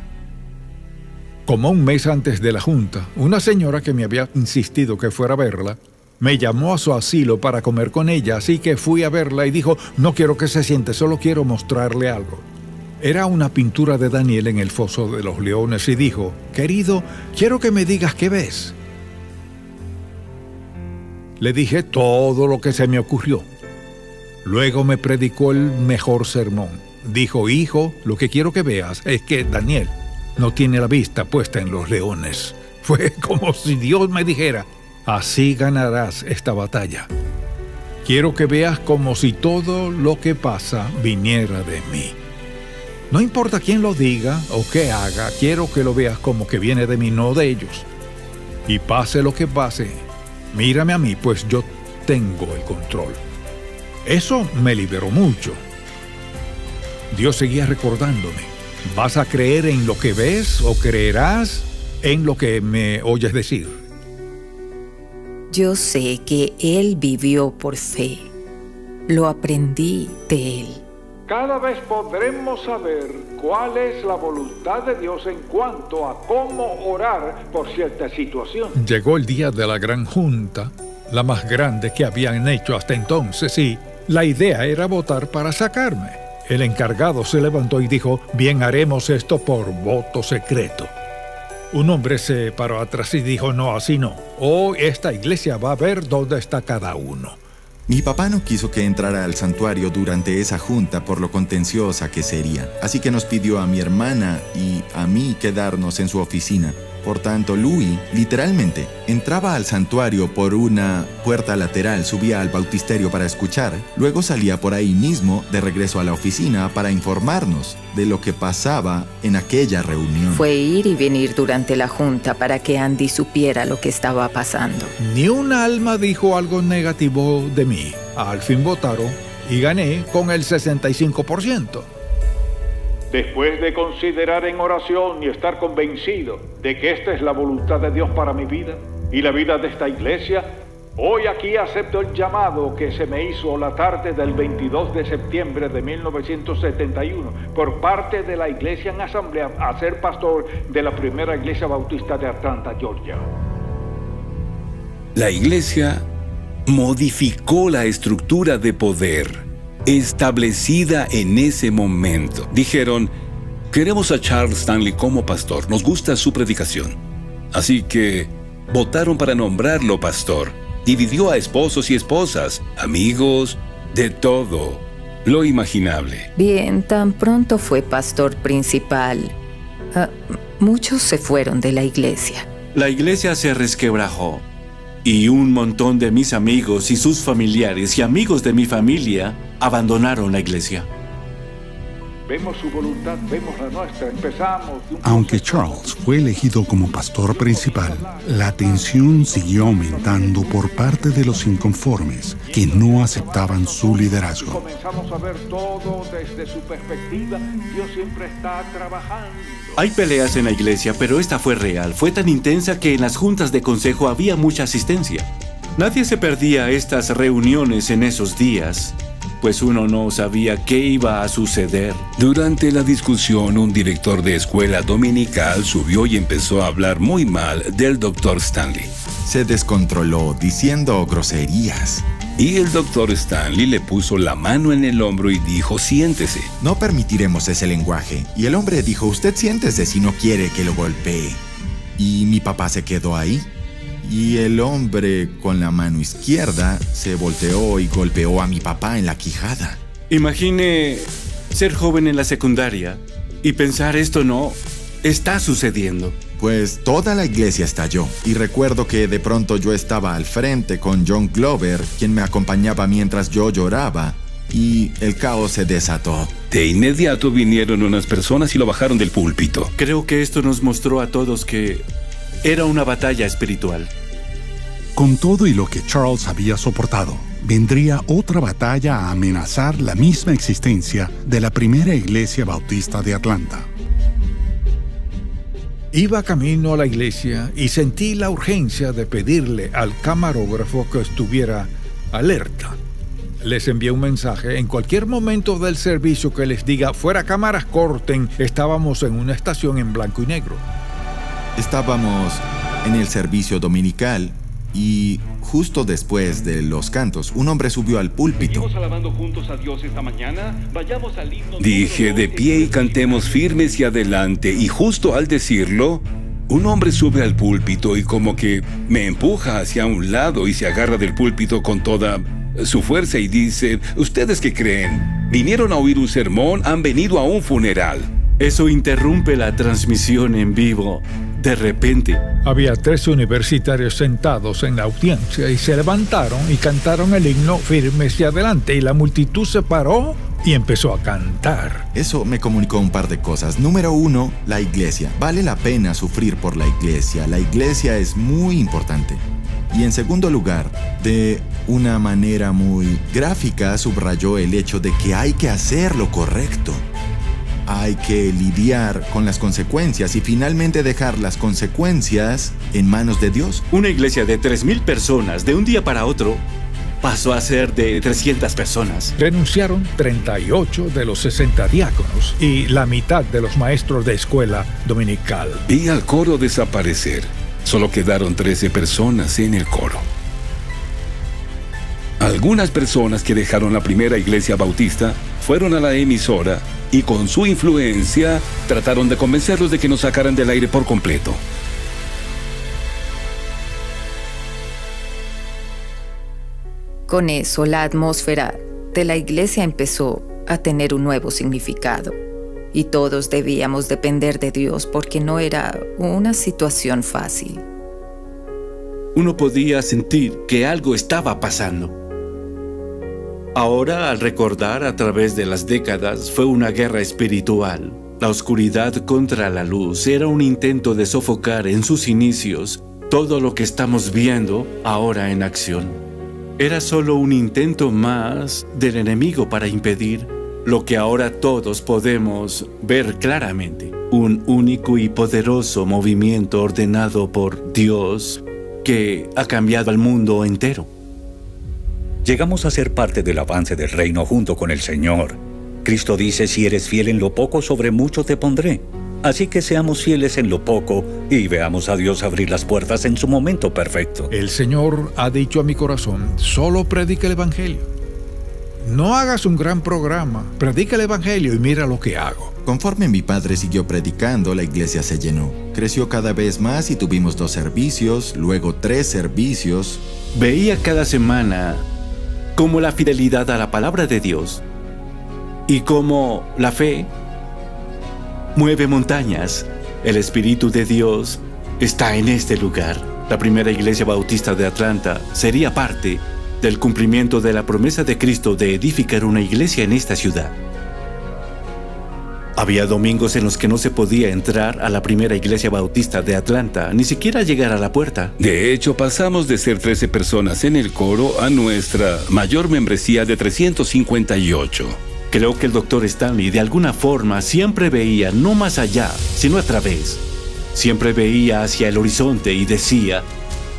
Como un mes antes de la junta, una señora que me había insistido que fuera a verla, me llamó a su asilo para comer con ella, así que fui a verla y dijo: no quiero que se siente, solo quiero mostrarle algo. Era una pintura de Daniel en el foso de los leones y dijo: querido, quiero que me digas qué ves. Le dije todo lo que se me ocurrió. Luego me predicó el mejor sermón. Dijo: hijo, lo que quiero que veas es que Daniel no tiene la vista puesta en los leones. Fue como si Dios me dijera: así ganarás esta batalla. Quiero que veas como si todo lo que pasa viniera de mí. No importa quién lo diga o qué haga, quiero que lo veas como que viene de mí, no de ellos. Y pase lo que pase, mírame a mí, pues yo tengo el control. Eso me liberó mucho. Dios seguía recordándome: ¿vas a creer en lo que ves o creerás en lo que me oyes decir?
Yo sé que Él vivió por fe. Lo aprendí de Él.
Cada vez podremos saber cuál es la voluntad de Dios en cuanto a cómo orar por cierta situación.
Llegó el día de la gran junta, la más grande que habían hecho hasta entonces, y la idea era votar para sacarme. El encargado se levantó y dijo: bien, haremos esto por voto secreto. Un hombre se paró atrás y dijo: no, así no. Hoy esta iglesia va a ver dónde está cada uno.
Mi papá no quiso que entrara al santuario durante esa junta por lo contenciosa que sería, así que nos pidió a mi hermana y a mí quedarnos en su oficina. Por tanto, Louis, literalmente, entraba al santuario por una puerta lateral, subía al bautisterio para escuchar, luego salía por ahí mismo de regreso a la oficina para informarnos de lo que pasaba en aquella reunión.
Fue ir y venir durante la junta para que Andy supiera lo que estaba pasando.
Ni un alma dijo algo negativo de mí. Al fin votaron y gané con el 65%.
Después de considerar en oración y estar convencido de que esta es la voluntad de Dios para mi vida y la vida de esta iglesia, hoy aquí acepto el llamado que se me hizo la tarde del 22 de septiembre de 1971 por parte de la iglesia en asamblea a ser pastor de la primera iglesia bautista de Atlanta, Georgia.
La iglesia modificó la estructura de poder establecida en ese momento. Dijeron: queremos a Charles Stanley como pastor, nos gusta su predicación. Así que votaron para nombrarlo pastor. Dividió a esposos y esposas, amigos, de todo lo imaginable.
Bien, tan pronto fue pastor principal, muchos se fueron de la iglesia.
La iglesia se resquebrajó y un montón de mis amigos y sus familiares y amigos de mi familia abandonaron la iglesia.
Vemos su voluntad, vemos la nuestra, empezamos.
Aunque Charles fue elegido como pastor principal, la tensión siguió aumentando por parte de los inconformes que no aceptaban su liderazgo.
Comenzamos a ver todo desde su perspectiva. Dios siempre está trabajando.
Hay peleas en la iglesia, pero esta fue real. Fue tan intensa que en las juntas de consejo había mucha asistencia. Nadie se perdía estas reuniones en esos días, pues uno no sabía qué iba a suceder.
Durante la discusión, un director de escuela dominical subió y empezó a hablar muy mal del Dr. Stanley.
Se descontroló diciendo groserías.
Y el Dr. Stanley le puso la mano en el hombro y dijo: siéntese.
No permitiremos ese lenguaje. Y el hombre dijo: usted siéntese si no quiere que lo golpee. Y mi papá se quedó ahí. Y el hombre con la mano izquierda se volteó y golpeó a mi papá en la quijada.
Imagine ser joven en la secundaria y pensar: esto no está sucediendo.
Pues toda la iglesia estalló. Y recuerdo que de pronto yo estaba al frente con John Glover, quien me acompañaba mientras yo lloraba, y el caos se desató.
De inmediato vinieron unas personas y lo bajaron del púlpito.
Creo que esto nos mostró a todos que era una batalla espiritual.
Con todo y lo que Charles había soportado, vendría otra batalla a amenazar la misma existencia de la primera iglesia bautista de Atlanta.
Iba camino a la iglesia y sentí la urgencia de pedirle al camarógrafo que estuviera alerta. Les envié un mensaje en cualquier momento del servicio que les diga: fuera cámaras, corten. Estábamos en una estación en blanco y negro.
Estábamos en el servicio dominical y justo después de los cantos, un hombre subió al púlpito.
¿Venimos alabando juntos a Dios esta mañana? Vayamos al himno. Dije: de pie y cantemos firmes y adelante. Y justo al decirlo, un hombre sube al púlpito y como que me empuja hacia un lado y se agarra del púlpito con toda su fuerza y dice: ¿ustedes qué creen? ¿Vinieron a oír un sermón? ¿Han venido a un funeral?
Eso interrumpe la transmisión en vivo De repente,
había 3 universitarios sentados en la audiencia y se levantaron y cantaron el himno firmes y adelante, y la multitud se paró y empezó a cantar.
Eso me comunicó un par de cosas. Número 1, la iglesia. Vale la pena sufrir por la iglesia. La iglesia es muy importante. Y en segundo lugar, de una manera muy gráfica, subrayó el hecho de que hay que hacer lo correcto. Hay que lidiar con las consecuencias y finalmente dejar las consecuencias en manos de Dios.
Una iglesia de 3,000 personas de un día para otro pasó a ser de 300 personas.
Renunciaron 38 de los 60 diáconos y la mitad de los maestros de escuela dominical.
Vi al coro desaparecer. Solo quedaron 13 personas en el coro. Algunas personas que dejaron la primera iglesia bautista fueron a la emisora y con su influencia trataron de convencerlos de que nos sacaran del aire por completo.
Con eso, la atmósfera de la iglesia empezó a tener un nuevo significado. Y todos debíamos depender de Dios porque no era una situación fácil.
Uno podía sentir que algo estaba pasando. Ahora, al recordar a través de las décadas, fue una guerra espiritual. La oscuridad contra la luz era un intento de sofocar en sus inicios todo lo que estamos viendo ahora en acción. Era solo un intento más del enemigo para impedir lo que ahora todos podemos ver claramente. Un único y poderoso movimiento ordenado por Dios que ha cambiado al mundo entero.
Llegamos a ser parte del avance del reino junto con el Señor. Cristo dice, si eres fiel en lo poco, sobre mucho te pondré. Así que seamos fieles en lo poco y veamos a Dios abrir las puertas en su momento perfecto.
El Señor ha dicho a mi corazón, solo predica el Evangelio. No hagas un gran programa, predica el Evangelio y mira lo que hago.
Conforme mi padre siguió predicando, la iglesia se llenó. Creció cada vez más y tuvimos 2 servicios, luego 3 servicios.
Veía cada semana cómo la fidelidad a la palabra de Dios y cómo la fe mueve montañas. El Espíritu de Dios está en este lugar. La primera iglesia bautista de Atlanta sería parte del cumplimiento de la promesa de Cristo de edificar una iglesia en esta ciudad. Había domingos en los que no se podía entrar a la primera iglesia bautista de Atlanta, ni siquiera llegar a la puerta.
De hecho, pasamos de ser 13 personas en el coro a nuestra mayor membresía de 358.
Creo que el Dr. Stanley de alguna forma siempre veía no más allá, sino a través. Siempre veía hacia el horizonte y decía,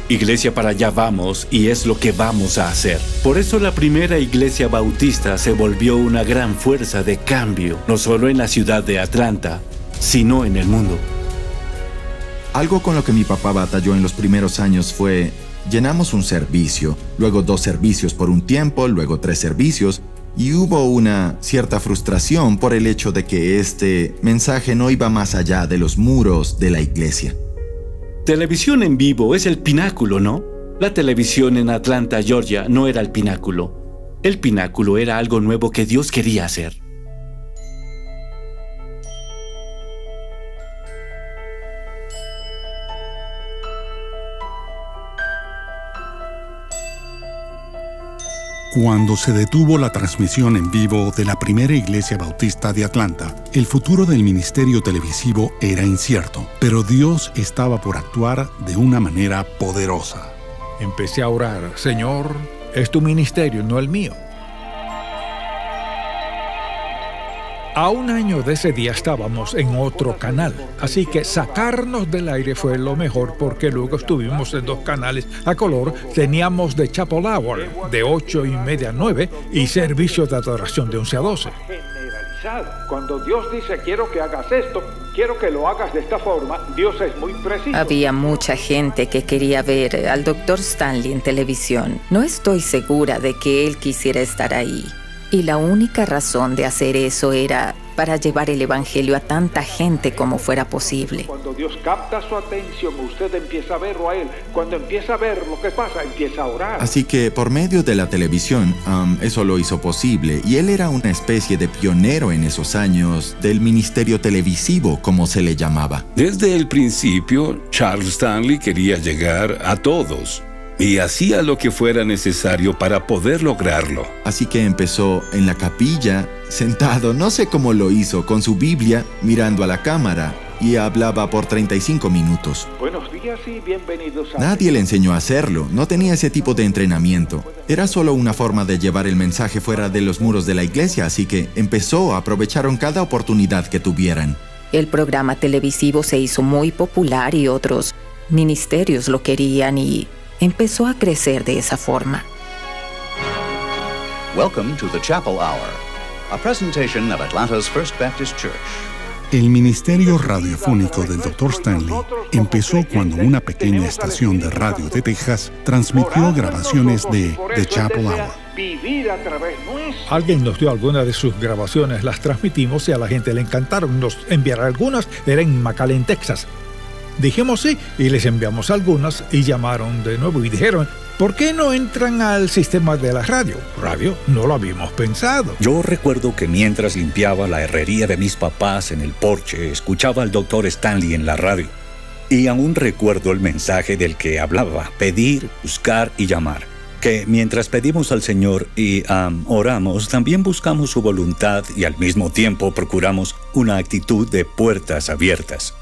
iglesia, para allá vamos y es lo que vamos a hacer. Por eso la primera iglesia bautista se volvió una gran fuerza de cambio, no solo en la ciudad de Atlanta, sino en el mundo.
Algo con lo que mi papá batalló en los primeros años fue, llenamos un servicio, luego 2 servicios por un tiempo, luego 3 servicios, y hubo una cierta frustración por el hecho de que este mensaje no iba más allá de los muros de la iglesia.
Televisión en vivo es el pináculo, ¿no? La televisión en Atlanta, Georgia, no era el pináculo. El pináculo era algo nuevo que Dios quería hacer.
Cuando se detuvo la transmisión en vivo de la primera iglesia bautista de Atlanta, el futuro del ministerio televisivo era incierto, pero Dios estaba por actuar de una manera poderosa.
Empecé a orar, Señor, es tu ministerio, no el mío. A un año de ese día estábamos en otro canal, así que sacarnos del aire fue lo mejor porque luego estuvimos en 2 canales a color. Teníamos The Chapel Hour de 8:30 a 9 y servicios de adoración de 11 a 12.
Cuando Dios dice quiero que hagas esto, quiero que lo hagas de esta forma, Dios es muy preciso.
Había mucha gente que quería ver al Dr. Stanley en televisión. No estoy segura de que él quisiera estar ahí. Y la única razón de hacer eso era para llevar el Evangelio a tanta gente como fuera posible.
Cuando Dios capta su atención, usted empieza a verlo a Él. Cuando empieza a ver lo que pasa, empieza a orar.
Así que por medio de la televisión, eso lo hizo posible. Y él era una especie de pionero en esos años del ministerio televisivo, como se le llamaba.
Desde el principio, Charles Stanley quería llegar a todos y hacía lo que fuera necesario para poder lograrlo.
Así que empezó en la capilla, sentado, no sé cómo lo hizo, con su Biblia, mirando a la cámara, y hablaba por 35 minutos.
Buenos días y bienvenidos a...
Nadie le enseñó a hacerlo, no tenía ese tipo de entrenamiento. Era solo una forma de llevar el mensaje fuera de los muros de la iglesia, así que aprovecharon cada oportunidad que tuvieran.
El programa televisivo se hizo muy popular y otros ministerios lo querían y empezó a crecer de esa forma.
Welcome to the Chapel Hour, a presentation of Atlanta's First Baptist Church.
El ministerio radiofónico del Dr. Stanley empezó cuando una pequeña estación de radio de Texas transmitió grabaciones de The Chapel Hour.
Alguien nos dio algunas de sus grabaciones, las transmitimos y a la gente le encantaron. Nos enviaron algunas, era en McAllen, Texas. Dijimos sí y les enviamos algunas y llamaron de nuevo y dijeron, ¿por qué no entran al sistema de la radio? Radio, no lo habíamos pensado.
Yo recuerdo que mientras limpiaba la herrería de mis papás en el porche, escuchaba al Dr. Stanley en la radio. Y aún recuerdo el mensaje del que hablaba, pedir, buscar y llamar. Que mientras pedimos al Señor y oramos, también buscamos su voluntad y al mismo tiempo procuramos una actitud de puertas abiertas.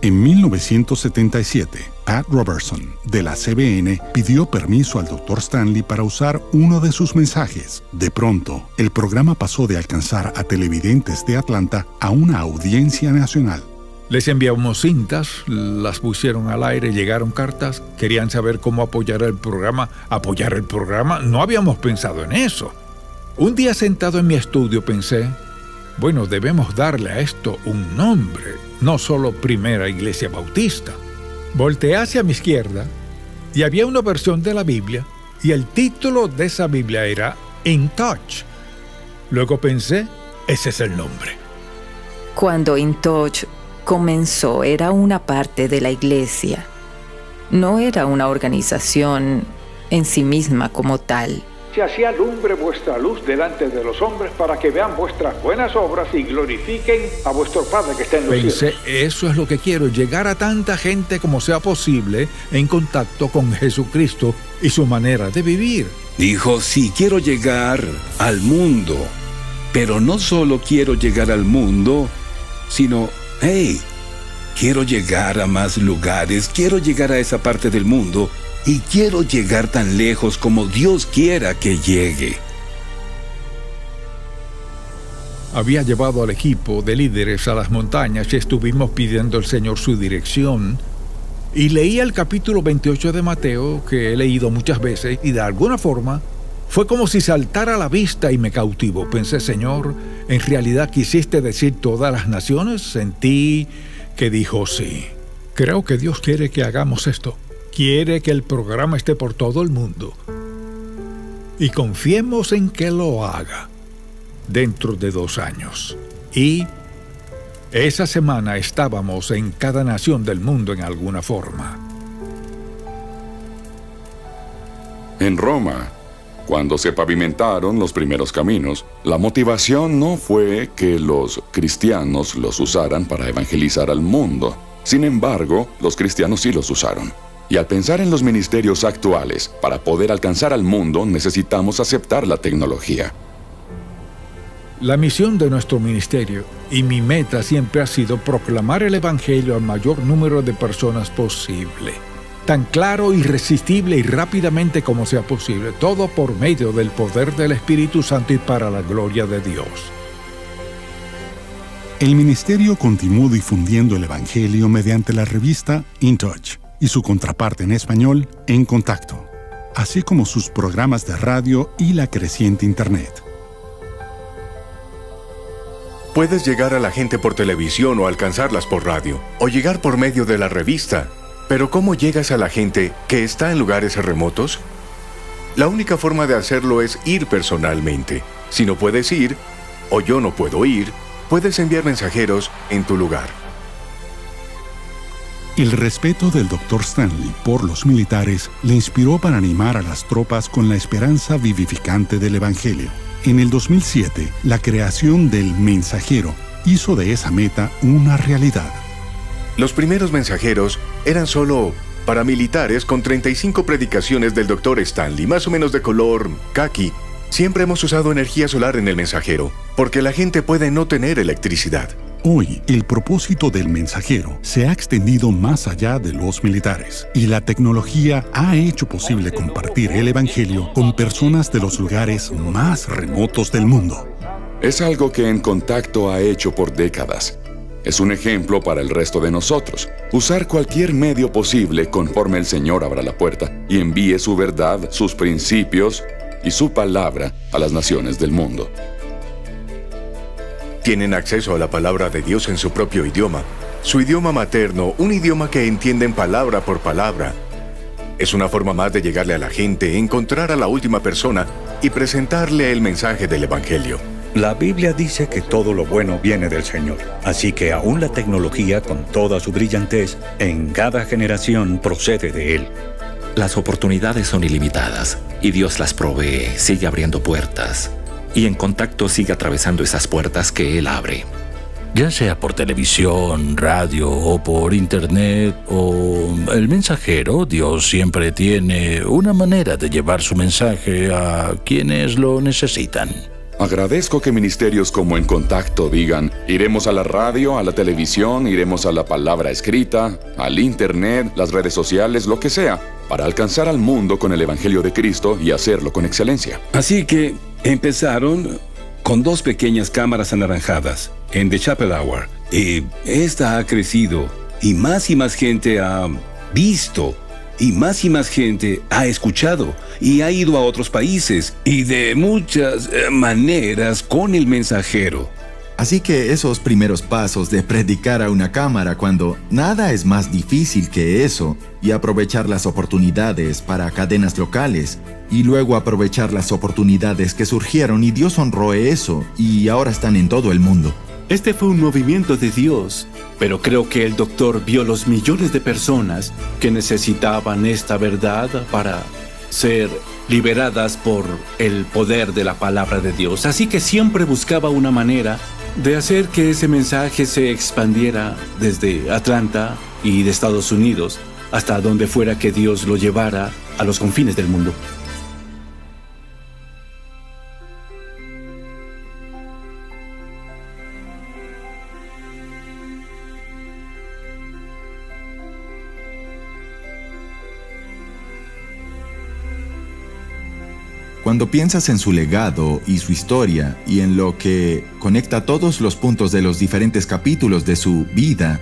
En 1977, Pat Robertson, de la CBN, pidió permiso al Dr. Stanley para usar uno de sus mensajes. De pronto, el programa pasó de alcanzar a televidentes de Atlanta a una audiencia nacional.
Les enviamos cintas, las pusieron al aire, llegaron cartas, querían saber cómo apoyar el programa. ¿Apoyar el programa? No habíamos pensado en eso. Un día sentado en mi estudio pensé, bueno, debemos darle a esto un nombre, no solo Primera Iglesia Bautista. Volteé hacia mi izquierda y había una versión de la Biblia y el título de esa Biblia era In Touch. Luego pensé, ese es el nombre.
Cuando In Touch comenzó, era una parte de la iglesia. No era una organización en sí misma como tal.
Si así alumbre vuestra luz delante de los hombres para que vean vuestras buenas obras y glorifiquen a vuestro Padre que está en los cielos.
Pensé, eso es lo que quiero, llegar a tanta gente como sea posible en contacto con Jesucristo y su manera de vivir.
Dijo, sí, quiero llegar al mundo, pero no solo quiero llegar al mundo, sino, quiero llegar a más lugares, quiero llegar a esa parte del mundo y quiero llegar tan lejos como Dios quiera que llegue.
Había llevado al equipo de líderes a las montañas y estuvimos pidiendo al Señor su dirección. Y leía el capítulo 28 de Mateo, que he leído muchas veces, y de alguna forma fue como si saltara a la vista y me cautivó. Pensé, Señor, ¿en realidad quisiste decir todas las naciones? Sentí que dijo sí. Creo que Dios quiere que hagamos esto. Quiere que el programa esté por todo el mundo. Y confiemos en que lo haga dentro de 2 años. Y esa semana estábamos en cada nación del mundo en alguna forma.
En Roma, cuando se pavimentaron los primeros caminos, la motivación no fue que los cristianos los usaran para evangelizar al mundo. Sin embargo, los cristianos sí los usaron. Y al pensar en los ministerios actuales, para poder alcanzar al mundo, necesitamos aceptar la tecnología.
La misión de nuestro ministerio y mi meta siempre ha sido proclamar el Evangelio al mayor número de personas posible. Tan claro, irresistible y rápidamente como sea posible. Todo por medio del poder del Espíritu Santo y para la gloria de Dios.
El ministerio continuó difundiendo el Evangelio mediante la revista In Touch y su contraparte en español, En Contacto, así como sus programas de radio y la creciente Internet.
Puedes llegar a la gente por televisión o alcanzarlas por radio, o llegar por medio de la revista. Pero ¿cómo llegas a la gente que está en lugares remotos? La única forma de hacerlo es ir personalmente. Si no puedes ir, o yo no puedo ir, puedes enviar mensajeros en tu lugar.
El respeto del Dr. Stanley por los militares le inspiró para animar a las tropas con la esperanza vivificante del Evangelio. En el 2007, la creación del mensajero hizo de esa meta una realidad.
Los primeros mensajeros eran solo paramilitares con 35 predicaciones del Dr. Stanley, más o menos de color caqui. Siempre hemos usado energía solar en el mensajero, porque la gente puede no tener electricidad.
Hoy, el propósito del mensajero se ha extendido más allá de los militares, y la tecnología ha hecho posible compartir el Evangelio con personas de los lugares más remotos del mundo.
Es algo que En Contacto ha hecho por décadas. Es un ejemplo para el resto de nosotros. Usar cualquier medio posible conforme el Señor abra la puerta y envíe su verdad, sus principios y su palabra a las naciones del mundo.
Tienen acceso a la palabra de Dios en su propio idioma, su idioma materno, un idioma que entienden palabra por palabra. Es una forma más de llegarle a la gente, encontrar a la última persona y presentarle el mensaje del Evangelio.
La Biblia dice que todo lo bueno viene del Señor, así que aún la tecnología, con toda su brillantez, en cada generación procede de Él.
Las oportunidades son ilimitadas y Dios las provee, sigue abriendo puertas. Y En Contacto sigue atravesando esas puertas que Él abre.
Ya sea por televisión, radio o por internet o el mensajero, Dios siempre tiene una manera de llevar su mensaje a quienes lo necesitan.
Agradezco que ministerios como En Contacto digan: iremos a la radio, a la televisión, iremos a la palabra escrita, al internet, las redes sociales, lo que sea, para alcanzar al mundo con el Evangelio de Cristo y hacerlo con excelencia.
Así que empezaron con 2 pequeñas cámaras anaranjadas en The Chapel Hour. Y esta ha crecido y más gente ha visto y más gente ha escuchado y ha ido a otros países y de muchas maneras con el mensajero.
Así que esos primeros pasos de predicar a una cámara cuando nada es más difícil que eso, y aprovechar las oportunidades para cadenas locales, y luego aprovechar las oportunidades que surgieron y Dios honró eso, y ahora están en todo el mundo.
Este fue un movimiento de Dios, pero creo que el doctor vio los millones de personas que necesitaban esta verdad para ser liberadas por el poder de la palabra de Dios. Así que siempre buscaba una manera de hacer que ese mensaje se expandiera desde Atlanta y de Estados Unidos hasta donde fuera que Dios lo llevara a los confines del mundo.
Cuando piensas en su legado y su historia y en lo que conecta todos los puntos de los diferentes capítulos de su vida,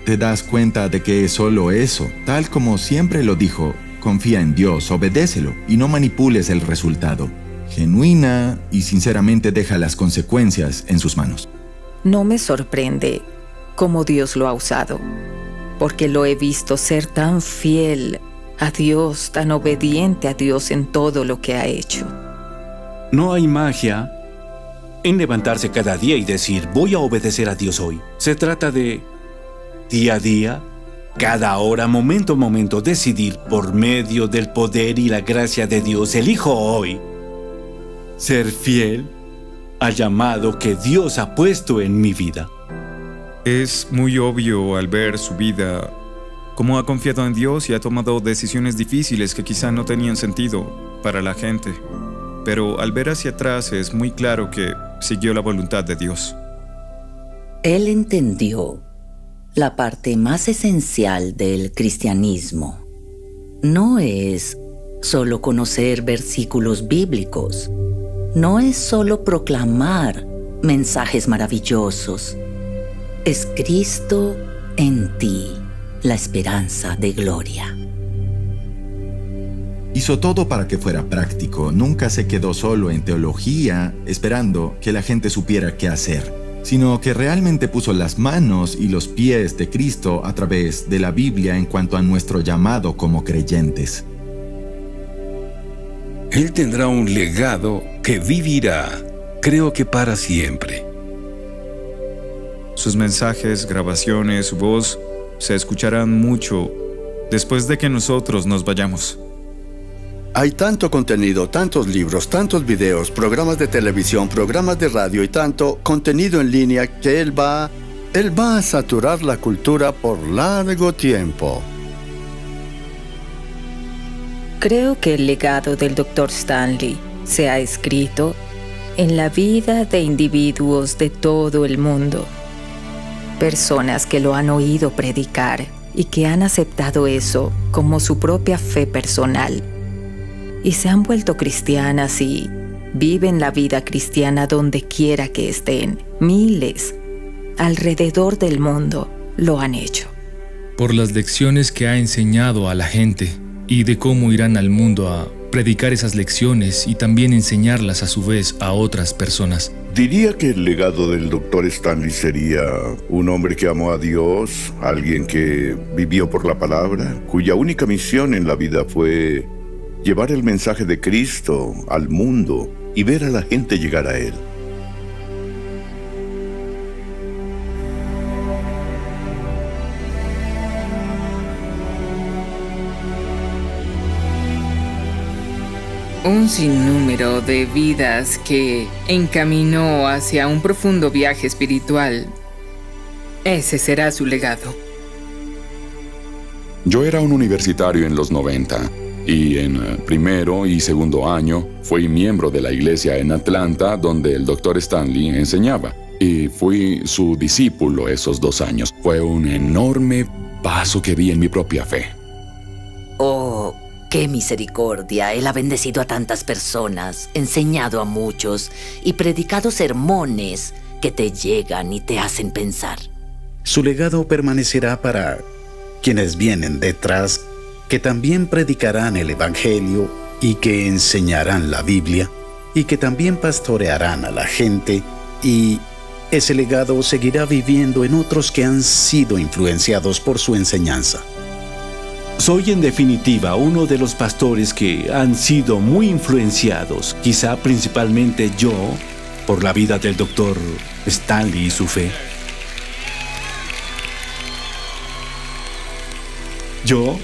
te das cuenta de que es solo eso. Tal como siempre lo dijo, confía en Dios, obedécelo y no manipules el resultado. Genuina y sinceramente deja las consecuencias en sus manos.
No me sorprende cómo Dios lo ha usado, porque lo he visto ser tan fiel a Dios, tan obediente a Dios en todo lo que ha hecho.
No hay magia en levantarse cada día y decir, voy a obedecer a Dios hoy. Se trata de día a día, cada hora, momento a momento, decidir por medio del poder y la gracia de Dios, elijo hoy ser fiel al llamado que Dios ha puesto en mi vida.
Es muy obvio al ver su vida cómo ha confiado en Dios y ha tomado decisiones difíciles que quizá no tenían sentido para la gente. Pero al ver hacia atrás es muy claro que siguió la voluntad de Dios.
Él entendió la parte más esencial del cristianismo. No es solo conocer versículos bíblicos. No es solo proclamar mensajes maravillosos. Es Cristo en ti, la esperanza de gloria.
Hizo todo para que fuera práctico. Nunca se quedó solo en teología, esperando que la gente supiera qué hacer, sino que realmente puso las manos y los pies de Cristo a través de la Biblia en cuanto a nuestro llamado como creyentes.
Él tendrá un legado que vivirá creo que para siempre.
Sus mensajes, grabaciones, su voz se escucharán mucho después de que nosotros nos vayamos.
Hay tanto contenido, tantos libros, tantos videos, programas de televisión, programas de radio y tanto contenido en línea que él va a saturar la cultura por largo tiempo.
Creo que el legado del Dr. Stanley se ha escrito en la vida de individuos de todo el mundo. Personas que lo han oído predicar y que han aceptado eso como su propia fe personal. Y se han vuelto cristianas y viven la vida cristiana donde quiera que estén. Miles alrededor del mundo lo han hecho.
Por las lecciones que ha enseñado a la gente y de cómo irán al mundo a predicar esas lecciones y también enseñarlas a su vez a otras personas.
Diría que el legado del Dr. Stanley sería un hombre que amó a Dios, alguien que vivió por la palabra, cuya única misión en la vida fue llevar el mensaje de Cristo al mundo y ver a la gente llegar a Él.
Un sinnúmero de vidas que encaminó hacia un profundo viaje espiritual. Ese será su legado.
Yo era un universitario en los 90 y en primero y segundo año fui miembro de la iglesia en Atlanta donde el Dr. Stanley enseñaba y fui su discípulo esos 2 años. Fue un enorme paso que di en mi propia fe.
¡Oh, qué misericordia! Él ha bendecido a tantas personas, enseñado a muchos y predicado sermones que te llegan y te hacen pensar.
Su legado permanecerá para quienes vienen detrás, que también predicarán el Evangelio y que enseñarán la Biblia y que también pastorearán a la gente, y ese legado seguirá viviendo en otros que han sido influenciados por su enseñanza.
Soy en definitiva uno de los pastores que han sido muy influenciados, quizá principalmente yo, por la vida del Dr. Stanley y su fe. Yo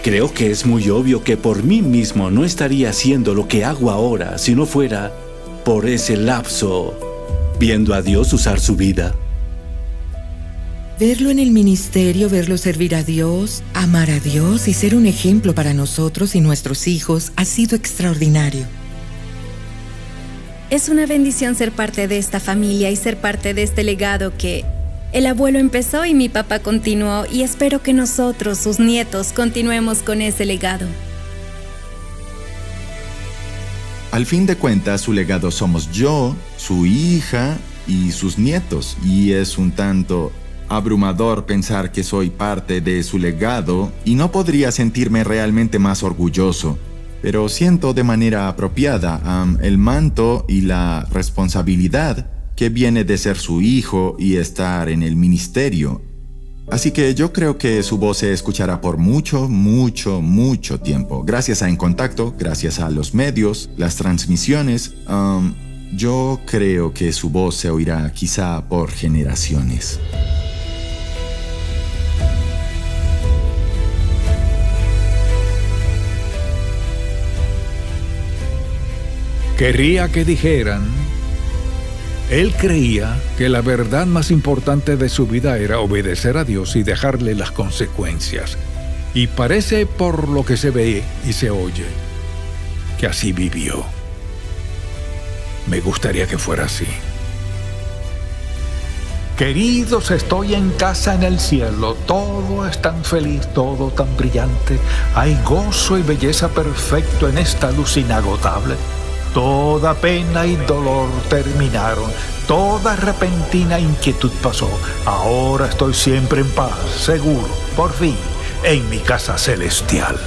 creo que es muy obvio que por mí mismo no estaría haciendo lo que hago ahora si no fuera por ese lapso viendo a Dios usar su vida.
Verlo en el ministerio, verlo servir a Dios, amar a Dios y ser un ejemplo para nosotros y nuestros hijos ha sido extraordinario.
Es una bendición ser parte de esta familia y ser parte de este legado que el abuelo empezó y mi papá continuó, y espero que nosotros, sus nietos, continuemos con ese legado.
Al fin de cuentas, su legado somos yo, su hija y sus nietos, y es un tanto abrumador pensar que soy parte de su legado y no podría sentirme realmente más orgulloso, pero siento de manera apropiada el manto y la responsabilidad que viene de ser su hijo y estar en el ministerio. Así que yo creo que su voz se escuchará por mucho, mucho, mucho tiempo. Gracias a En Contacto, gracias a los medios, las transmisiones, yo creo que su voz se oirá quizá por generaciones.
Quería que dijeran, él creía que la verdad más importante de su vida era obedecer a Dios y dejarle las consecuencias. Y parece, por lo que se ve y se oye, que así vivió. Me gustaría que fuera así. Queridos, estoy en casa en el cielo. Todo es tan feliz, todo tan brillante. Hay gozo y belleza perfecto en esta luz inagotable. Toda pena y dolor terminaron, toda repentina inquietud pasó. Ahora estoy siempre en paz, seguro, por fin, en mi casa celestial.